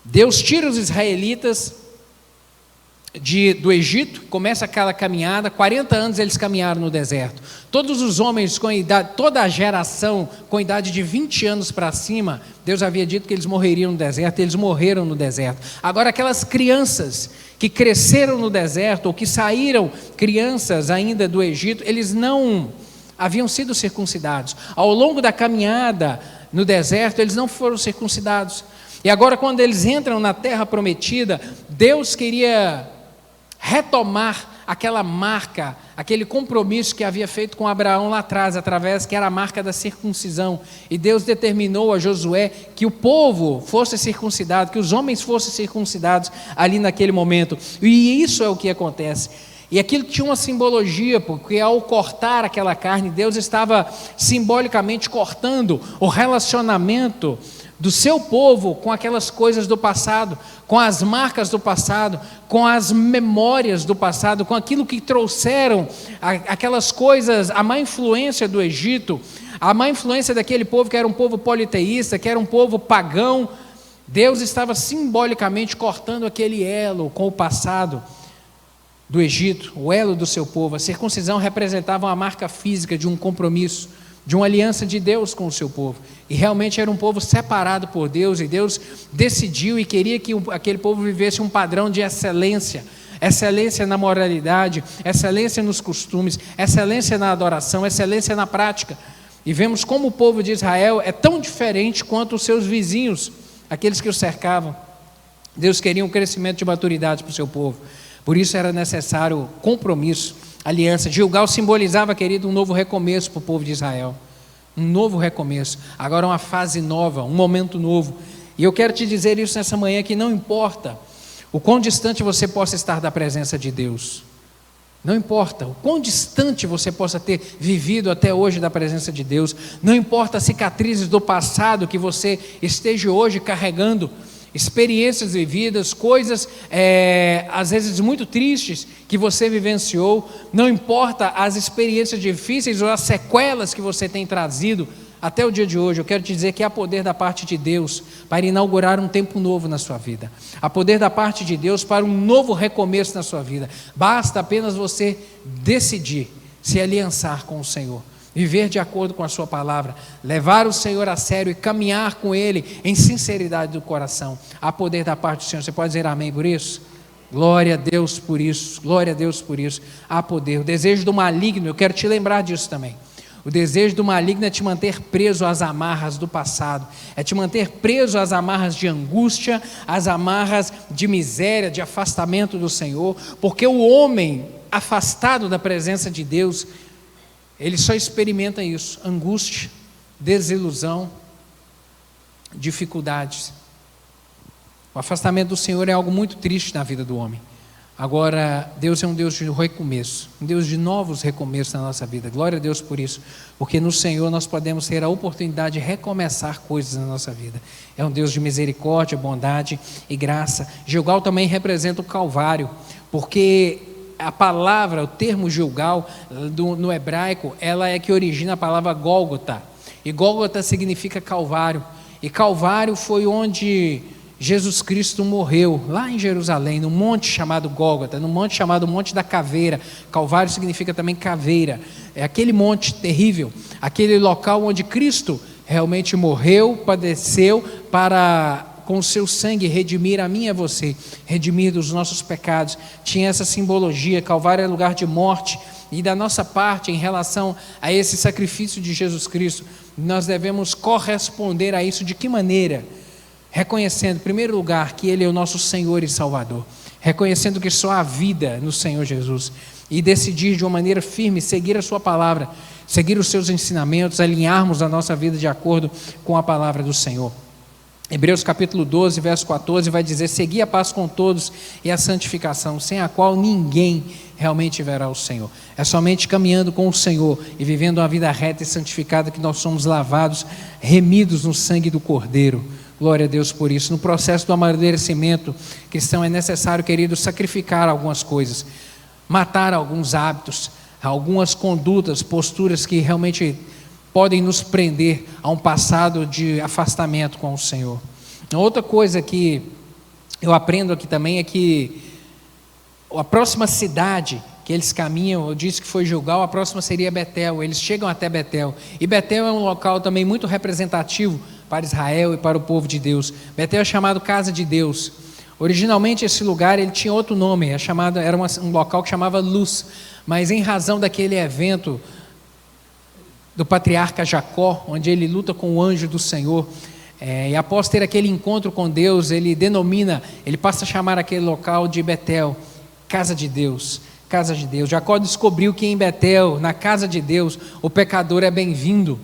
Deus tira os israelitas do Egito, começa aquela caminhada, 40 anos eles caminharam no deserto, todos os homens com idade, toda a geração com idade de 20 anos para cima, Deus havia dito que eles morreriam no deserto, e eles morreram no deserto. Agora aquelas crianças que cresceram no deserto, ou que saíram crianças ainda do Egito, eles não haviam sido circuncidados, ao longo da caminhada no deserto eles não foram circuncidados, e agora quando eles entram na terra prometida, Deus queria retomar aquela marca, aquele compromisso que havia feito com Abraão lá atrás, que era a marca da circuncisão, e Deus determinou a Josué que o povo fosse circuncidado, que os homens fossem circuncidados ali naquele momento, e isso é o que acontece. E aquilo tinha uma simbologia, porque ao cortar aquela carne, Deus estava simbolicamente cortando o relacionamento do seu povo com aquelas coisas do passado, com as marcas do passado, com as memórias do passado, com aquilo que trouxeram aquelas coisas, a má influência do Egito, a má influência daquele povo que era um povo politeísta, que era um povo pagão. Deus estava simbolicamente cortando aquele elo com o passado do Egito, o elo do seu povo. A circuncisão representava uma marca física de um compromisso, de uma aliança de Deus com o seu povo, e realmente era um povo separado por Deus, e Deus decidiu e queria que aquele povo vivesse um padrão de excelência na moralidade, excelência nos costumes, excelência na adoração, excelência na prática. E vemos como o povo de Israel é tão diferente quanto os seus vizinhos aqueles que o cercavam. Deus queria um crescimento de maturidade para o seu povo. Por isso era necessário compromisso, aliança. Gilgal simbolizava, querido, um novo recomeço para o povo de Israel. Um novo recomeço. Agora uma fase nova, um momento novo. E eu quero te dizer isso nessa manhã, que não importa o quão distante você possa estar da presença de Deus. Não importa o quão distante você possa ter vivido até hoje da presença de Deus. Não importa as cicatrizes do passado que você esteja hoje carregando, experiências vividas, coisas às vezes muito tristes que você vivenciou. Não importa as experiências difíceis ou as sequelas que você tem trazido até o dia de hoje. Eu quero te dizer que há poder da parte de Deus para inaugurar um tempo novo na sua vida. Há poder da parte de Deus para um novo recomeço na sua vida. Basta apenas você decidir se aliançar com o Senhor, viver de acordo com a sua palavra, levar o Senhor a sério e caminhar com Ele em sinceridade do coração. Há poder da parte do Senhor. Você pode dizer amém por isso? Glória a Deus por isso, glória a Deus por isso. Há poder. O desejo do maligno, eu quero te lembrar disso também. O desejo do maligno é te manter preso às amarras do passado, é te manter preso às amarras de angústia, às amarras de miséria, de afastamento do Senhor, porque o homem afastado da presença de Deus, ele só experimenta isso: angústia, desilusão, dificuldades. O afastamento do Senhor é algo muito triste na vida do homem. Agora, Deus é um Deus de recomeço, um Deus de novos recomeços na nossa vida. Glória a Deus por isso, porque no Senhor nós podemos ter a oportunidade de recomeçar coisas na nossa vida. É um Deus de misericórdia, bondade e graça. Gilgal também representa o Calvário, porque a palavra, o termo Gilgal, no hebraico, ela é que origina a palavra Gólgota. E Gólgota significa Calvário. E Calvário foi onde Jesus Cristo morreu, lá em Jerusalém, no monte chamado Gólgota, no monte chamado Monte da Caveira. Calvário significa também caveira. É aquele monte terrível, aquele local onde Cristo realmente morreu, padeceu, para com o seu sangue redimir a mim e a você, redimir dos nossos pecados. Tinha essa simbologia. Calvário é lugar de morte. E da nossa parte, em relação a esse sacrifício de Jesus Cristo, nós devemos corresponder a isso. De que maneira? Reconhecendo, em primeiro lugar, que Ele é o nosso Senhor e Salvador, reconhecendo que só há vida no Senhor Jesus, e decidir de uma maneira firme seguir a sua palavra, seguir os seus ensinamentos, alinharmos a nossa vida de acordo com a palavra do Senhor. Hebreus capítulo 12, verso 14 vai dizer: segui a paz com todos e a santificação, sem a qual ninguém realmente verá o Senhor. É somente caminhando com o Senhor e vivendo uma vida reta e santificada que nós somos lavados, remidos no sangue do Cordeiro. Glória a Deus por isso. No processo do amadurecimento cristão é necessário, querido, sacrificar algumas coisas, matar alguns hábitos, algumas condutas, posturas que realmente podem nos prender a um passado de afastamento com o Senhor. Outra coisa que eu aprendo aqui também é que a próxima cidade que eles caminham, eu disse que foi Gilgal, a próxima seria Betel. Eles chegam até Betel, e Betel é um local também muito representativo para Israel e para o povo de Deus. Betel é chamado Casa de Deus. Originalmente esse lugar ele tinha outro nome, era um local que chamava Luz, mas em razão daquele evento do patriarca Jacó, onde ele luta com o anjo do Senhor, e após ter aquele encontro com Deus, ele passa a chamar aquele local de Betel, Casa de Deus. Casa de Deus. Jacó descobriu que em Betel, na casa de Deus, o pecador é bem-vindo.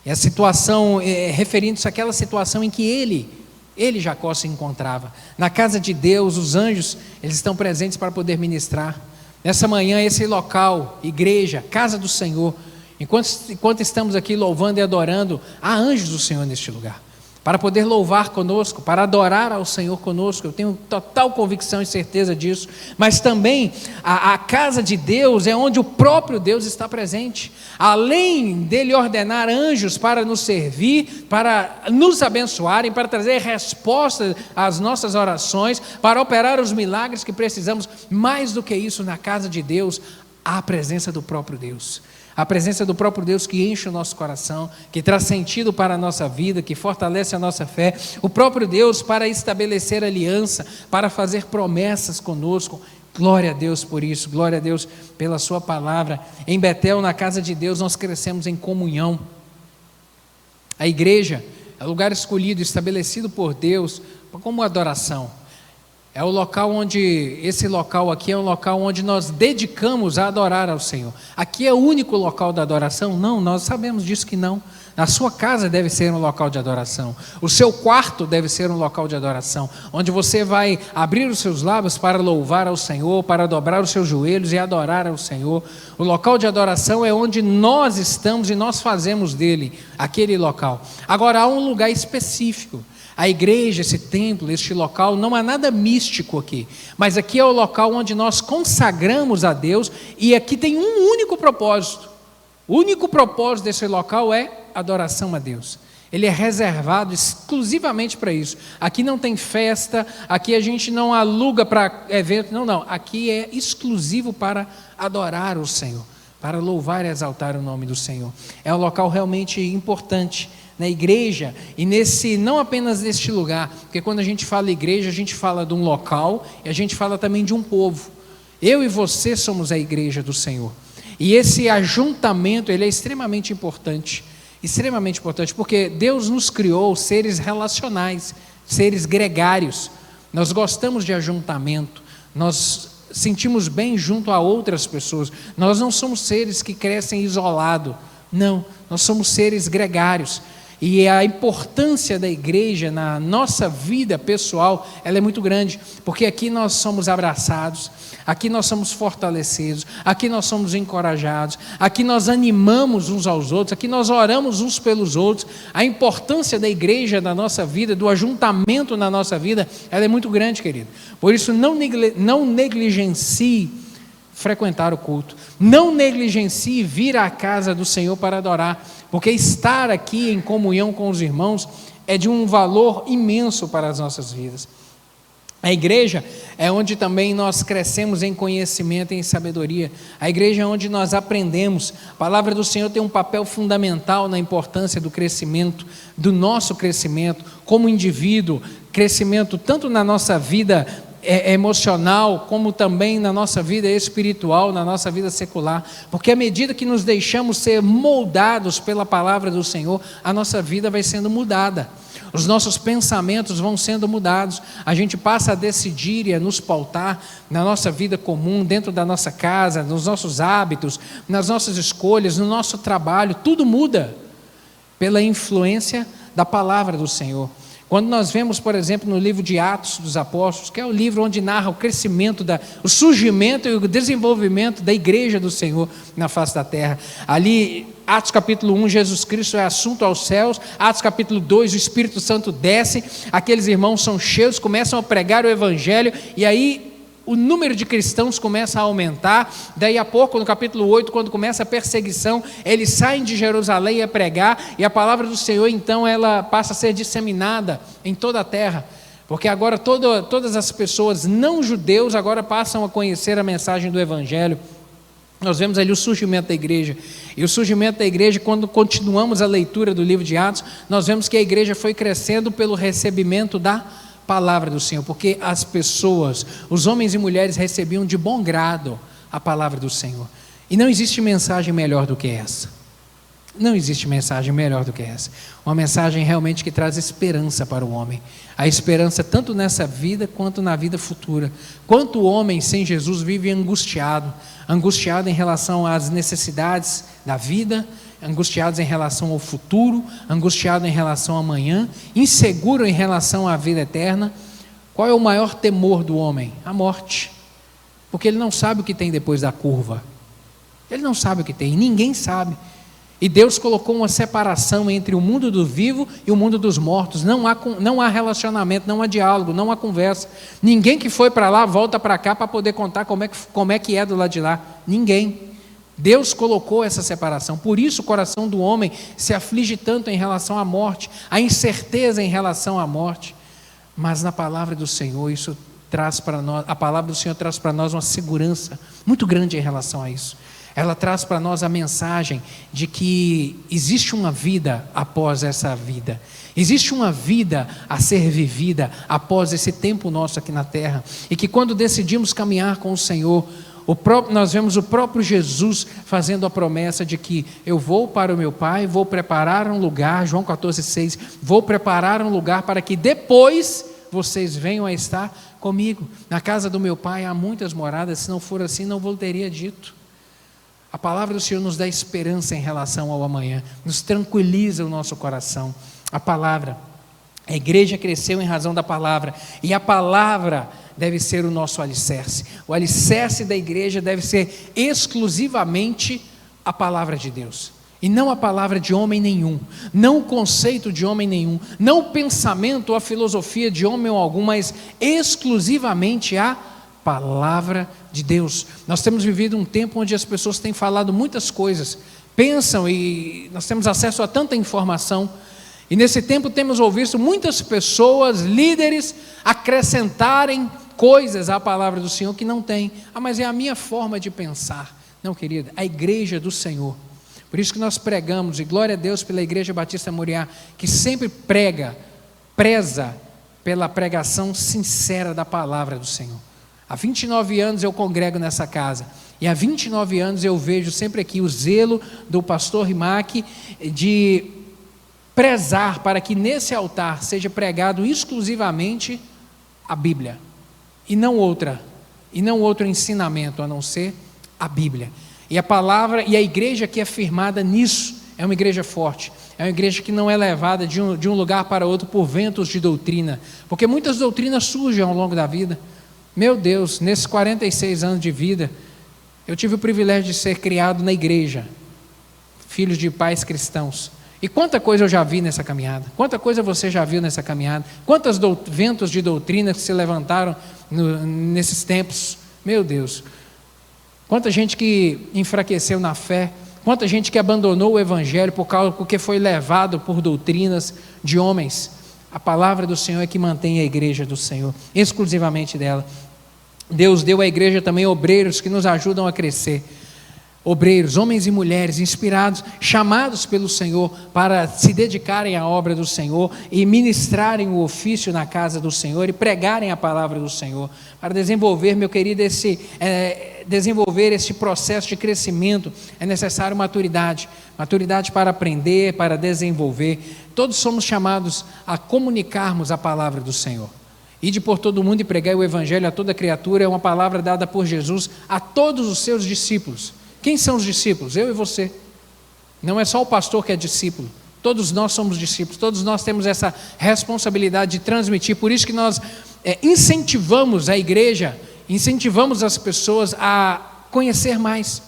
E a situação, referindo-se àquela situação em que ele, Jacó, se encontrava. Na casa de Deus, os anjos, eles estão presentes para poder ministrar. Nessa manhã, esse local, igreja, casa do Senhor, enquanto estamos aqui louvando e adorando, há anjos do Senhor neste lugar, para poder louvar conosco, para adorar ao Senhor conosco. Eu tenho total convicção e certeza disso. Mas também a casa de Deus é onde o próprio Deus está presente. Além dele ordenar anjos para nos servir, para nos abençoarem, para trazer respostas às nossas orações, para operar os milagres que precisamos, mais do que isso, na casa de Deus há a presença do próprio Deus. A presença do próprio Deus que enche o nosso coração, que traz sentido para a nossa vida, que fortalece a nossa fé. O próprio Deus para estabelecer aliança, para fazer promessas conosco. Glória a Deus por isso, glória a Deus pela sua palavra. Em Betel, na casa de Deus, nós crescemos em comunhão. A igreja, é o lugar escolhido, estabelecido por Deus como adoração. É o local esse local aqui é um local onde nós dedicamos a adorar ao Senhor. Aqui é o único local da adoração? Não, nós sabemos disso que não. A sua casa deve ser um local de adoração. O seu quarto deve ser um local de adoração, onde você vai abrir os seus lábios para louvar ao Senhor, para dobrar os seus joelhos e adorar ao Senhor. O local de adoração é onde nós estamos e nós fazemos dele aquele local. Agora, há um lugar específico. A igreja, esse templo, este local, não há nada místico aqui, mas aqui é o local onde nós consagramos a Deus, e aqui tem um único propósito. O único propósito desse local é adoração a Deus. Ele é reservado exclusivamente para isso. Aqui não tem festa, aqui a gente não aluga para evento, não. Aqui é exclusivo para adorar o Senhor, para louvar e exaltar o nome do Senhor. É um local realmente importante na igreja, e não apenas neste lugar, porque quando a gente fala igreja, a gente fala de um local, e a gente fala também de um povo. Eu e você somos a igreja do Senhor, e esse ajuntamento, ele é extremamente importante, porque Deus nos criou seres relacionais, seres gregários. Nós gostamos de ajuntamento, nós sentimos bem junto a outras pessoas, nós não somos seres que crescem isolados, não, nós somos seres gregários. E a importância da igreja na nossa vida pessoal, ela é muito grande, porque aqui nós somos abraçados, aqui nós somos fortalecidos, aqui nós somos encorajados, aqui nós animamos uns aos outros, aqui nós oramos uns pelos outros. A importância da igreja na nossa vida, do ajuntamento na nossa vida, ela é muito grande, querido. Por isso, não negligencie frequentar o culto, não negligencie vir à casa do Senhor para adorar, porque estar aqui em comunhão com os irmãos é de um valor imenso para as nossas vidas. A igreja é onde também nós crescemos em conhecimento e em sabedoria. A igreja é onde nós aprendemos. A palavra do Senhor tem um papel fundamental na importância do crescimento, do nosso crescimento como indivíduo, crescimento tanto na nossa vida emocional, como também na nossa vida espiritual, na nossa vida secular, porque à medida que nos deixamos ser moldados pela palavra do Senhor, a nossa vida vai sendo mudada, os nossos pensamentos vão sendo mudados, a gente passa a decidir e a nos pautar na nossa vida comum, dentro da nossa casa, nos nossos hábitos, nas nossas escolhas, no nosso trabalho, tudo muda pela influência da palavra do Senhor. Quando nós vemos, por exemplo, no livro de Atos dos Apóstolos, que é o livro onde narra o crescimento, o surgimento e o desenvolvimento da igreja do Senhor na face da terra. Ali, Atos capítulo 1, Jesus Cristo é assunto aos céus. Atos capítulo 2, o Espírito Santo desce, aqueles irmãos são cheios, começam a pregar o Evangelho, e aí o número de cristãos começa a aumentar. Daí a pouco, no capítulo 8, quando começa a perseguição, eles saem de Jerusalém a pregar, e a palavra do Senhor então ela passa a ser disseminada em toda a terra, porque agora todas as pessoas não judeus agora passam a conhecer a mensagem do Evangelho. Nós vemos ali o surgimento da igreja, e o surgimento da igreja, quando continuamos a leitura do livro de Atos, nós vemos que a igreja foi crescendo pelo recebimento da palavra do Senhor, porque as pessoas, os homens e mulheres recebiam de bom grado a palavra do Senhor, e não existe mensagem melhor do que essa, não existe mensagem melhor do que essa, uma mensagem realmente que traz esperança para o homem, a esperança tanto nessa vida quanto na vida futura. Quanto o homem sem Jesus vive angustiado em relação às necessidades da vida, angustiados em relação ao futuro, angustiado em relação ao amanhã, inseguro em relação à vida eterna. Qual é o maior temor do homem? A morte, porque ele não sabe o que tem depois da curva, ele não sabe o que tem, ninguém sabe, e Deus colocou uma separação entre o mundo do vivo e o mundo dos mortos. Não há relacionamento, não há diálogo, não há conversa, ninguém que foi para lá volta para cá para poder contar como é que é do lado de lá, ninguém. Deus colocou essa separação, por isso o coração do homem se aflige tanto em relação à morte, a incerteza em relação à morte. Mas na palavra do Senhor, isso traz para nós, a palavra do Senhor traz para nós uma segurança muito grande em relação a isso. Ela traz para nós a mensagem de que existe uma vida após essa vida, existe uma vida a ser vivida após esse tempo nosso aqui na terra, e que quando decidimos caminhar com o Senhor, Nós vemos o próprio Jesus fazendo a promessa de que eu vou para o meu Pai, vou preparar um lugar, João 14,6, vou preparar um lugar para que depois vocês venham a estar comigo. Na casa do meu Pai há muitas moradas, se não for assim não vos teria dito. A palavra do Senhor nos dá esperança em relação ao amanhã, nos tranquiliza o nosso coração. A igreja cresceu em razão da palavra, e a palavra deve ser o nosso alicerce. O alicerce da igreja deve ser exclusivamente a palavra de Deus, e não a palavra de homem nenhum, não o conceito de homem nenhum, não o pensamento ou a filosofia de homem algum, mas exclusivamente a palavra de Deus. Nós temos vivido um tempo onde as pessoas têm falado muitas coisas, pensam, e nós temos acesso a tanta informação, e nesse tempo temos ouvido muitas pessoas, líderes, acrescentarem coisas à palavra do Senhor que não tem. Mas é a minha forma de pensar. Não, querida, a igreja do Senhor. Por isso que nós pregamos, e glória a Deus pela Igreja Batista Moriá, que sempre preza pela pregação sincera da palavra do Senhor. Há 29 anos eu congrego nessa casa, e há 29 anos eu vejo sempre aqui o zelo do pastor Rimac de prezar para que nesse altar seja pregado exclusivamente a Bíblia, e não outro ensinamento a não ser a Bíblia. E a palavra, e a igreja que é firmada nisso, é uma igreja forte, é uma igreja que não é levada de um lugar para outro por ventos de doutrina, porque muitas doutrinas surgem ao longo da vida. Meu Deus, nesses 46 anos de vida, eu tive o privilégio de ser criado na igreja, filhos de pais cristãos, e quanta coisa eu já vi nessa caminhada, quanta coisa você já viu nessa caminhada, quantos ventos de doutrina que se levantaram nesses tempos, meu Deus, quanta gente que enfraqueceu na fé, quanta gente que abandonou o Evangelho porque foi levado por doutrinas de homens. A palavra do Senhor é que mantém a igreja do Senhor, exclusivamente dela. Deus deu à igreja também obreiros que nos ajudam a crescer. Obreiros, homens e mulheres inspirados, chamados pelo Senhor para se dedicarem à obra do Senhor e ministrarem o ofício na casa do Senhor e pregarem a palavra do Senhor, para desenvolver, meu querido, desenvolver esse processo de crescimento. É necessário maturidade para aprender, para desenvolver. Todos somos chamados a comunicarmos a palavra do Senhor. Ide por todo o mundo e pregai o Evangelho a toda criatura, é uma palavra dada por Jesus a todos os seus discípulos. Quem são os discípulos? Eu e você. Não é só o pastor que é discípulo. Todos nós somos discípulos. Todos nós temos essa responsabilidade de transmitir. Por isso que nós incentivamos a igreja, incentivamos as pessoas a conhecer mais,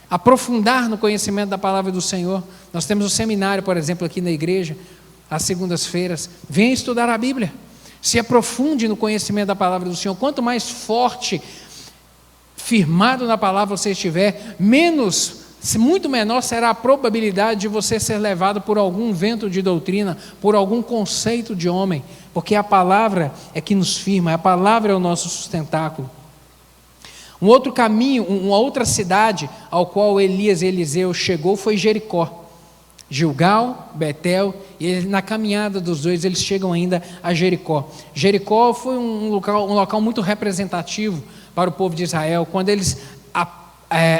aprofundar no conhecimento da palavra do Senhor. Nós temos um seminário, por exemplo, aqui na igreja, às segundas-feiras. Venha estudar a Bíblia. Se aprofunde no conhecimento da palavra do Senhor. Quanto mais forte, firmado na palavra você estiver, muito menor será a probabilidade de você ser levado por algum vento de doutrina, por algum conceito de homem, porque a palavra é que nos firma, a palavra é o nosso sustentáculo. Um outro caminho, uma outra cidade ao qual Elias e Eliseu chegou foi Jericó. Gilgal, Betel, e na caminhada dos dois eles chegam ainda a Jericó. Jericó foi um local muito representativo para o povo de Israel. Quando eles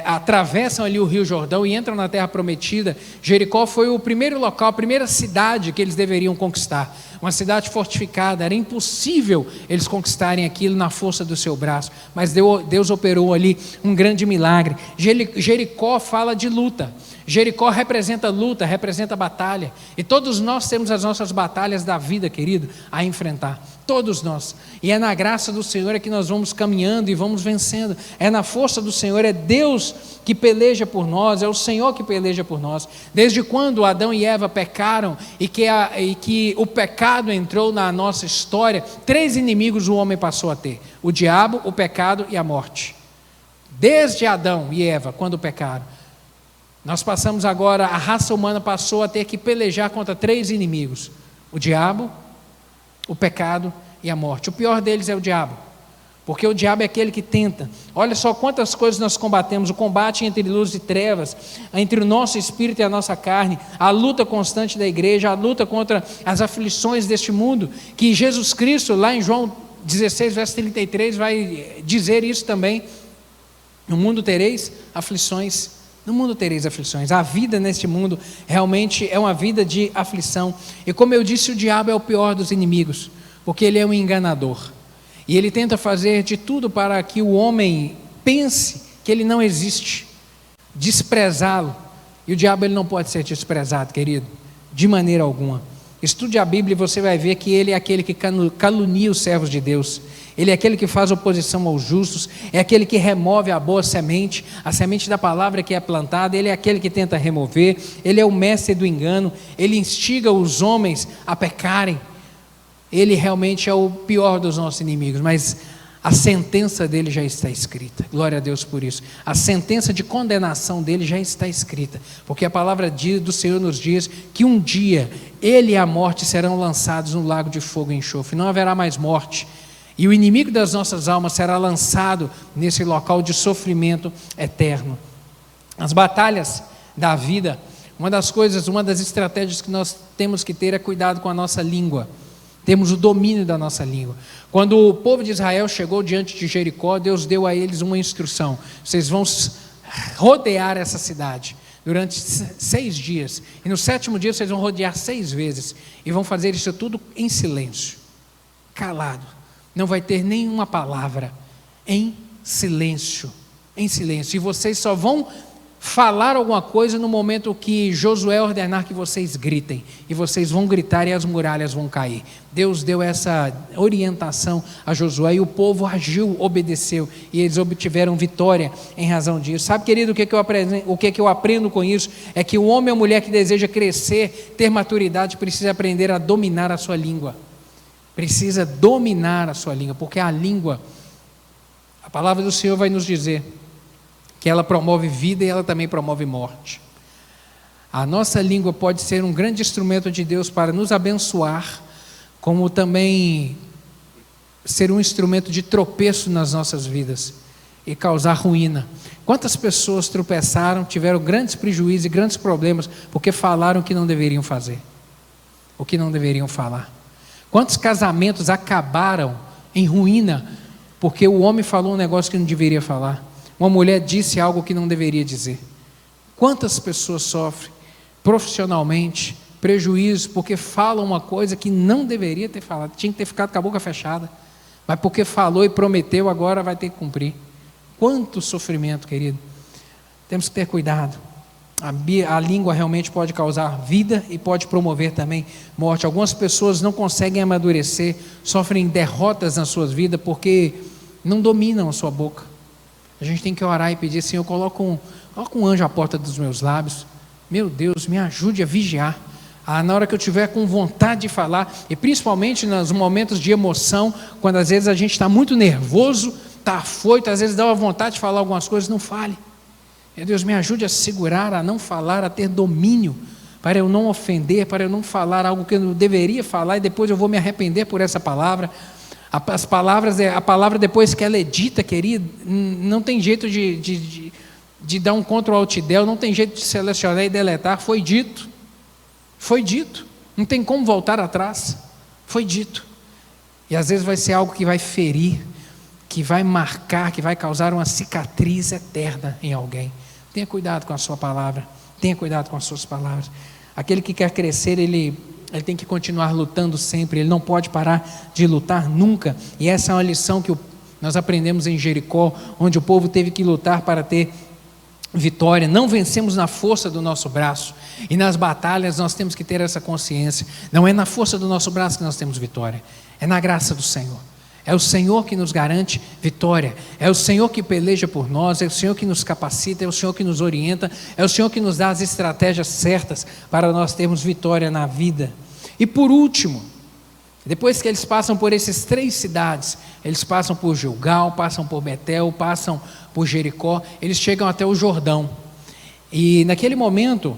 atravessam ali o Rio Jordão e entram na terra prometida, Jericó foi o primeiro local, a primeira cidade que eles deveriam conquistar. Uma cidade fortificada, era impossível eles conquistarem aquilo na força do seu braço, mas Deus operou ali um grande milagre. Jericó fala de luta. Jericó representa luta, representa batalha, e todos nós temos as nossas batalhas da vida, querido, a enfrentar, todos nós, e é na graça do Senhor é que nós vamos caminhando e vamos vencendo, é na força do Senhor, é Deus que peleja por nós, é o Senhor que peleja por nós. Desde quando Adão e Eva pecaram e que o pecado entrou na nossa história, 3 inimigos o homem passou a ter: o diabo, o pecado e a morte. Desde Adão e Eva, quando pecaram, nós passamos agora, a raça humana passou a ter que pelejar contra 3 inimigos: o diabo, o pecado e a morte. O pior deles é o diabo, porque o diabo é aquele que tenta. Olha só quantas coisas nós combatemos: o combate entre luz e trevas, entre o nosso espírito e a nossa carne, a luta constante da igreja, a luta contra as aflições deste mundo, que Jesus Cristo, lá em João 16, verso 33, vai dizer isso também. No mundo tereis aflições. No mundo tereis aflições. A vida neste mundo realmente é uma vida de aflição. E como eu disse, o diabo é o pior dos inimigos, porque ele é um enganador. E ele tenta fazer de tudo para que o homem pense que ele não existe, desprezá-lo. E o diabo ele não pode ser desprezado, querido, de maneira alguma. Estude a Bíblia e você vai ver que ele é aquele que calunia os servos de Deus. Ele é aquele que faz oposição aos justos, é aquele que remove a boa semente, a semente da palavra que é plantada, ele é aquele que tenta remover, ele é o mestre do engano, ele instiga os homens a pecarem. Ele realmente é o pior dos nossos inimigos, mas a sentença dele já está escrita. Glória a Deus por isso. A sentença de condenação dele já está escrita, porque a palavra do Senhor nos diz que um dia ele e a morte serão lançados no lago de fogo e enxofre, não haverá mais morte, e o inimigo das nossas almas será lançado nesse local de sofrimento eterno. As batalhas da vida, uma das estratégias que nós temos que ter é cuidado com a nossa língua. Temos o domínio da nossa língua. Quando o povo de Israel chegou diante de Jericó, Deus deu a eles uma instrução: vocês vão rodear essa cidade durante 6 dias, e no 7º dia vocês vão rodear 6 vezes, e vão fazer isso tudo em silêncio, calado, não vai ter nenhuma palavra, em silêncio, e vocês só vão falar alguma coisa no momento que Josué ordenar que vocês gritem, e vocês vão gritar e as muralhas vão cair. Deus deu essa orientação a Josué e o povo agiu, obedeceu, e eles obtiveram vitória em razão disso. Sabe, querido, o que eu aprendo com isso? É que o homem ou a mulher que deseja crescer, ter maturidade, precisa aprender a dominar a sua língua. Precisa dominar a sua língua, porque a língua, a palavra do Senhor vai nos dizer que ela promove vida e ela também promove morte. A nossa língua pode ser um grande instrumento de Deus para nos abençoar, como também ser um instrumento de tropeço nas nossas vidas e causar ruína. Quantas pessoas tropeçaram, tiveram grandes prejuízos e grandes problemas porque falaram o que não deveriam fazer, o que não deveriam falar. Quantos casamentos acabaram em ruína porque o homem falou um negócio que não deveria falar? Uma mulher disse algo que não deveria dizer. Quantas pessoas sofrem profissionalmente prejuízos porque falam uma coisa que não deveria ter falado, tinha que ter ficado com a boca fechada, mas porque falou e prometeu, agora vai ter que cumprir. Quanto sofrimento, querido. Temos que ter cuidado. A língua realmente pode causar vida e pode promover também morte. Algumas pessoas não conseguem amadurecer, sofrem derrotas nas suas vidas porque não dominam a sua boca. A gente tem que orar e pedir: Senhor, coloca um anjo à porta dos meus lábios. Meu Deus, me ajude a vigiar. Na hora que eu estiver com vontade de falar, e principalmente nos momentos de emoção, quando às vezes a gente está muito nervoso, está afoito, às vezes dá uma vontade de falar algumas coisas, não fale. Meu Deus, me ajude a segurar, a não falar, a ter domínio, para eu não ofender, para eu não falar algo que eu não deveria falar, e depois eu vou me arrepender por essa palavra. A palavra depois que ela é dita, querido, não tem jeito de dar um Ctrl Alt Del, não tem jeito de selecionar e deletar. Foi dito, não tem como voltar atrás, foi dito. E às vezes vai ser algo que vai ferir, que vai marcar, que vai causar uma cicatriz eterna em alguém. Tenha cuidado com a sua palavra, tenha cuidado com as suas palavras. Aquele que quer crescer, ele tem que continuar lutando sempre, ele não pode parar de lutar nunca. E essa é uma lição que nós aprendemos em Jericó, onde o povo teve que lutar para ter vitória. Não vencemos na força do nosso braço, e nas batalhas nós temos que ter essa consciência. Não é na força do nosso braço que nós temos vitória, é na graça do Senhor. É o Senhor que nos garante vitória, é o Senhor que peleja por nós, é o Senhor que nos capacita, é o Senhor que nos orienta, é o Senhor que nos dá as estratégias certas para nós termos vitória na vida. E por último, depois que eles passam por essas 3 cidades, eles passam por Gilgal, passam por Betel, passam por Jericó, eles chegam até o Jordão. E naquele momento,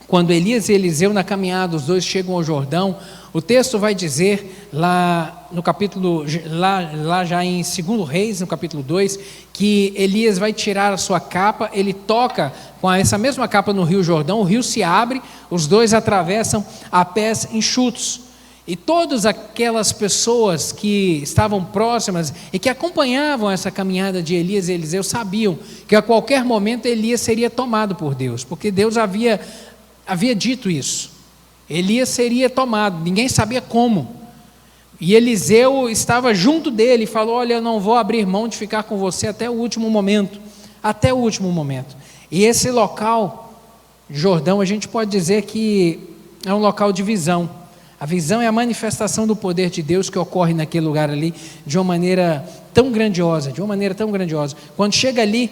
quando Elias e Eliseu na caminhada, os dois chegam ao Jordão, o texto vai dizer lá no capítulo, lá já em 2 Reis, no capítulo 2, que Elias vai tirar a sua capa, ele toca com essa mesma capa no rio Jordão, o rio se abre, os dois atravessam a pés enxutos. E todas aquelas pessoas que estavam próximas e que acompanhavam essa caminhada de Elias e Eliseu sabiam que a qualquer momento Elias seria tomado por Deus, porque Deus havia dito isso. Elias seria tomado, ninguém sabia como. E Eliseu estava junto dele e falou: olha, eu não vou abrir mão de ficar com você até o último momento. Até o último momento. E esse local, Jordão, a gente pode dizer que é um local de visão. A visão é a manifestação do poder de Deus que ocorre naquele lugar ali de uma maneira tão grandiosa, Quando chega ali,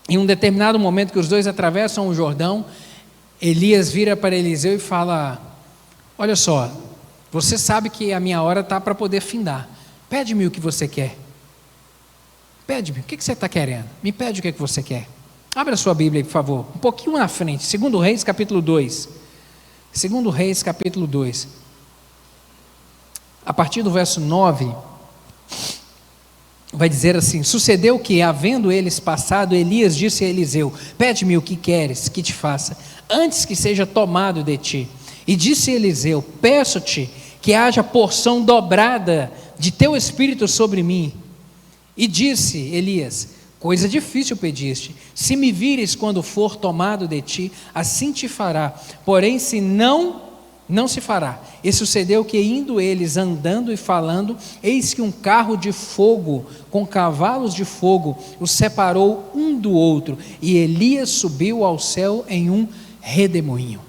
em um determinado momento que os dois atravessam o Jordão, Elias vira para Eliseu e fala: olha só, você sabe que a minha hora está para poder findar. Pede-me o que você quer. Pede-me, o que você está querendo? Me pede o que você quer. Abra a sua Bíblia aí, por favor, um pouquinho na frente, 2 Reis capítulo 2. 2 Reis capítulo 2. A partir do verso 9, vai dizer assim: sucedeu que, havendo eles passado, Elias disse a Eliseu: pede-me o que queres que te faça, antes que seja tomado de ti. E disse Eliseu: peço-te que haja porção dobrada de teu espírito sobre mim. E disse Elias: coisa difícil pediste, se me vires quando for tomado de ti, assim te fará, porém se não se fará. E sucedeu que, indo eles andando e falando, eis que um carro de fogo com cavalos de fogo os separou um do outro, e Elias subiu ao céu em um redemoinho.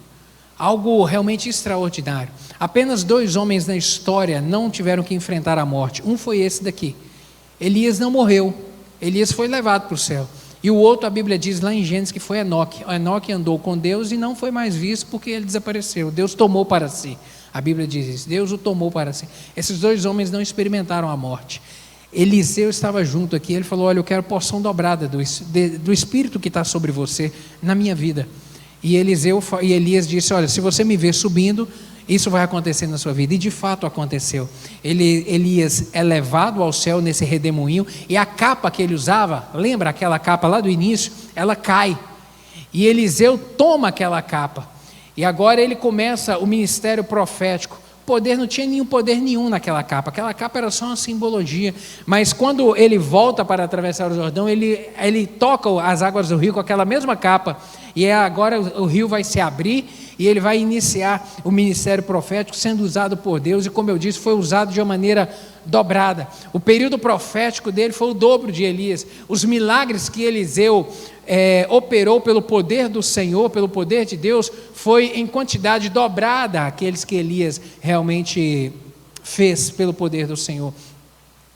Algo realmente extraordinário. Apenas 2 homens na história não tiveram que enfrentar a morte. Um foi esse daqui. Elias não morreu, Elias foi levado para o céu. E o outro, a Bíblia diz lá em Gênesis, que foi Enoque. Enoque andou com Deus e não foi mais visto porque ele desapareceu. Deus tomou para si. A Bíblia diz isso, Deus o tomou para si. Esses 2 homens não experimentaram a morte. Eliseu estava junto aqui, ele falou: olha, eu quero porção dobrada do Espírito que está sobre você, na minha vida. E Elias disse: olha, se você me ver subindo, isso vai acontecer na sua vida. E de fato aconteceu. Elias é levado ao céu nesse redemoinho, e a capa que ele usava, lembra aquela capa lá do início? Ela cai, e Eliseu toma aquela capa, e agora ele começa o ministério profético. Poder, não tinha nenhum poder nenhum naquela capa, aquela capa era só uma simbologia. Mas quando ele volta para atravessar o Jordão, ele toca as águas do rio com aquela mesma capa, e agora o rio vai se abrir, e ele vai iniciar o ministério profético sendo usado por Deus. E como eu disse, foi usado de uma maneira dobrada. O período profético dele foi o dobro de Elias. Os milagres que Eliseu operou pelo poder do Senhor, pelo poder de Deus, foi em quantidade dobrada aqueles que Elias realmente fez pelo poder do Senhor.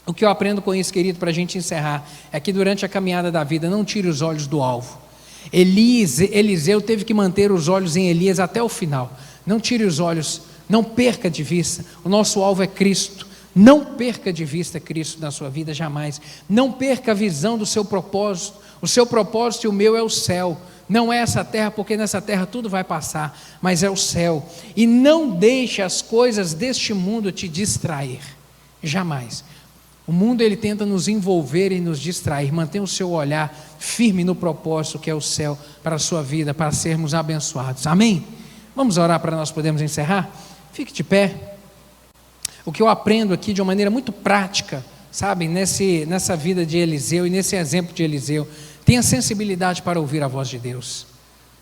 O que eu aprendo com isso, querido, para a gente encerrar, é que durante a caminhada da vida, não tire os olhos do alvo. Eliseu teve que manter os olhos em Elias até o final. Não tire os olhos, não perca de vista. O nosso alvo é Cristo. Não perca de vista Cristo na sua vida, jamais. Não perca a visão do seu propósito. O seu propósito e o meu é o céu. Não é essa terra, porque nessa terra tudo vai passar, mas é o céu. E não deixe as coisas deste mundo te distrair, jamais. O mundo, ele tenta nos envolver e nos distrair. Mantenha o seu olhar firme no propósito que é o céu para a sua vida, para sermos abençoados. Amém? Vamos orar para nós podermos encerrar? Fique de pé. O que eu aprendo aqui de uma maneira muito prática, sabe, nessa vida de Eliseu e nesse exemplo de Eliseu, tenha sensibilidade para ouvir a voz de Deus.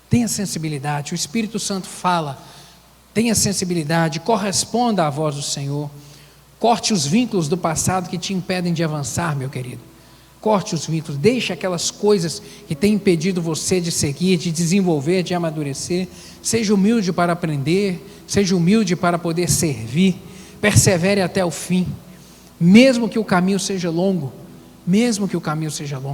Tenha sensibilidade, o Espírito Santo fala. Tenha sensibilidade, corresponda à voz do Senhor. Corte os vínculos do passado que te impedem de avançar, meu querido. Corte os vínculos, deixe aquelas coisas que têm impedido você de seguir, de desenvolver, de amadurecer. Seja humilde para aprender, seja humilde para poder servir. Persevere até o fim, mesmo que o caminho seja longo.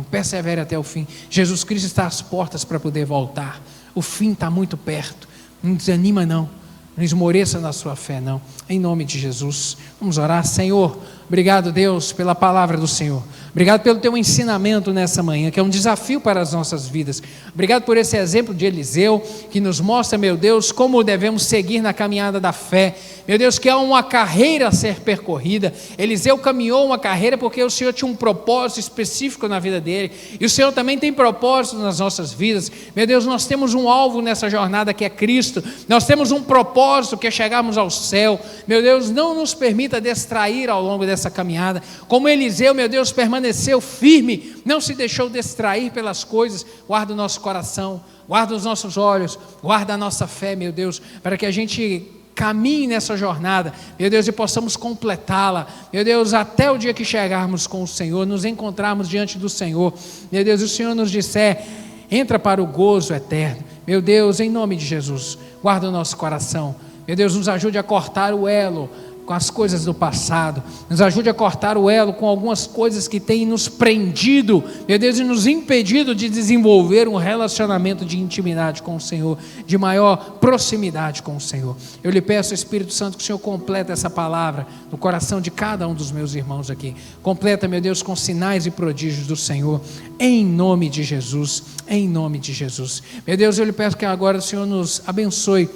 Persevere até o fim. Jesus Cristo está às portas para poder voltar. O fim está muito perto. Não desanima não. Não esmoreça na sua fé, não. Em nome de Jesus. Vamos orar. Senhor, obrigado, Deus, pela palavra do Senhor. Obrigado pelo teu ensinamento nessa manhã, que é um desafio para as nossas vidas. Obrigado por esse exemplo de Eliseu, que nos mostra, meu Deus, como devemos seguir na caminhada da fé. Meu Deus, que há uma carreira a ser percorrida. Eliseu caminhou uma carreira porque o Senhor tinha um propósito específico na vida dele. E o Senhor também tem propósito nas nossas vidas. Meu Deus, nós temos um alvo nessa jornada que é Cristo. Nós temos um propósito que é chegarmos ao céu. Meu Deus, não nos permita distrair ao longo dessa caminhada. Como Eliseu, meu Deus, permaneceu firme, não se deixou distrair pelas coisas. Guarda o nosso coração, guarda os nossos olhos, guarda a nossa fé, meu Deus, para que a gente caminhe nessa jornada, meu Deus, e possamos completá-la, meu Deus, até o dia que chegarmos com o Senhor, nos encontrarmos diante do Senhor, meu Deus, e o Senhor nos disser, entra para o gozo eterno, meu Deus, em nome de Jesus, guarda o nosso coração, meu Deus, nos ajude a cortar o elo com as coisas do passado, nos ajude a cortar o elo com algumas coisas que têm nos prendido, meu Deus, e nos impedido de desenvolver um relacionamento de intimidade com o Senhor, de maior proximidade com o Senhor. Eu lhe peço, Espírito Santo, que o Senhor completa essa palavra no coração de cada um dos meus irmãos aqui, completa, meu Deus, com sinais e prodígios do Senhor, em nome de Jesus, em nome de Jesus. Meu Deus, eu lhe peço que agora o Senhor nos abençoe.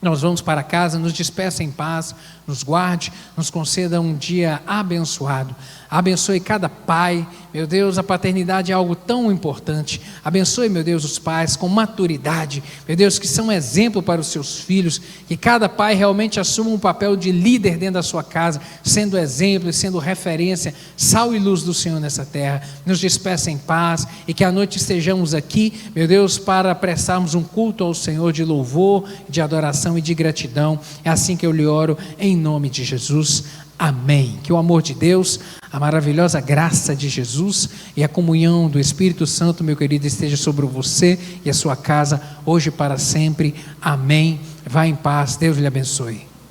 Nós vamos para casa, nos despeça em paz, nos guarde, nos conceda um dia abençoado. Abençoe cada pai, meu Deus, a paternidade é algo tão importante. Abençoe, meu Deus, os pais com maturidade, meu Deus, que são exemplo para os seus filhos, que cada pai realmente assuma um papel de líder dentro da sua casa, sendo exemplo e sendo referência, sal e luz do Senhor nessa terra. Nos despeça em paz e que à noite estejamos aqui, meu Deus, para prestarmos um culto ao Senhor de louvor, de adoração e de gratidão. É assim que eu lhe oro, em nome de Jesus. Amém. Que o amor de Deus, a maravilhosa graça de Jesus e a comunhão do Espírito Santo, meu querido, esteja sobre você e a sua casa, hoje e para sempre. Amém. Vá em paz. Deus lhe abençoe.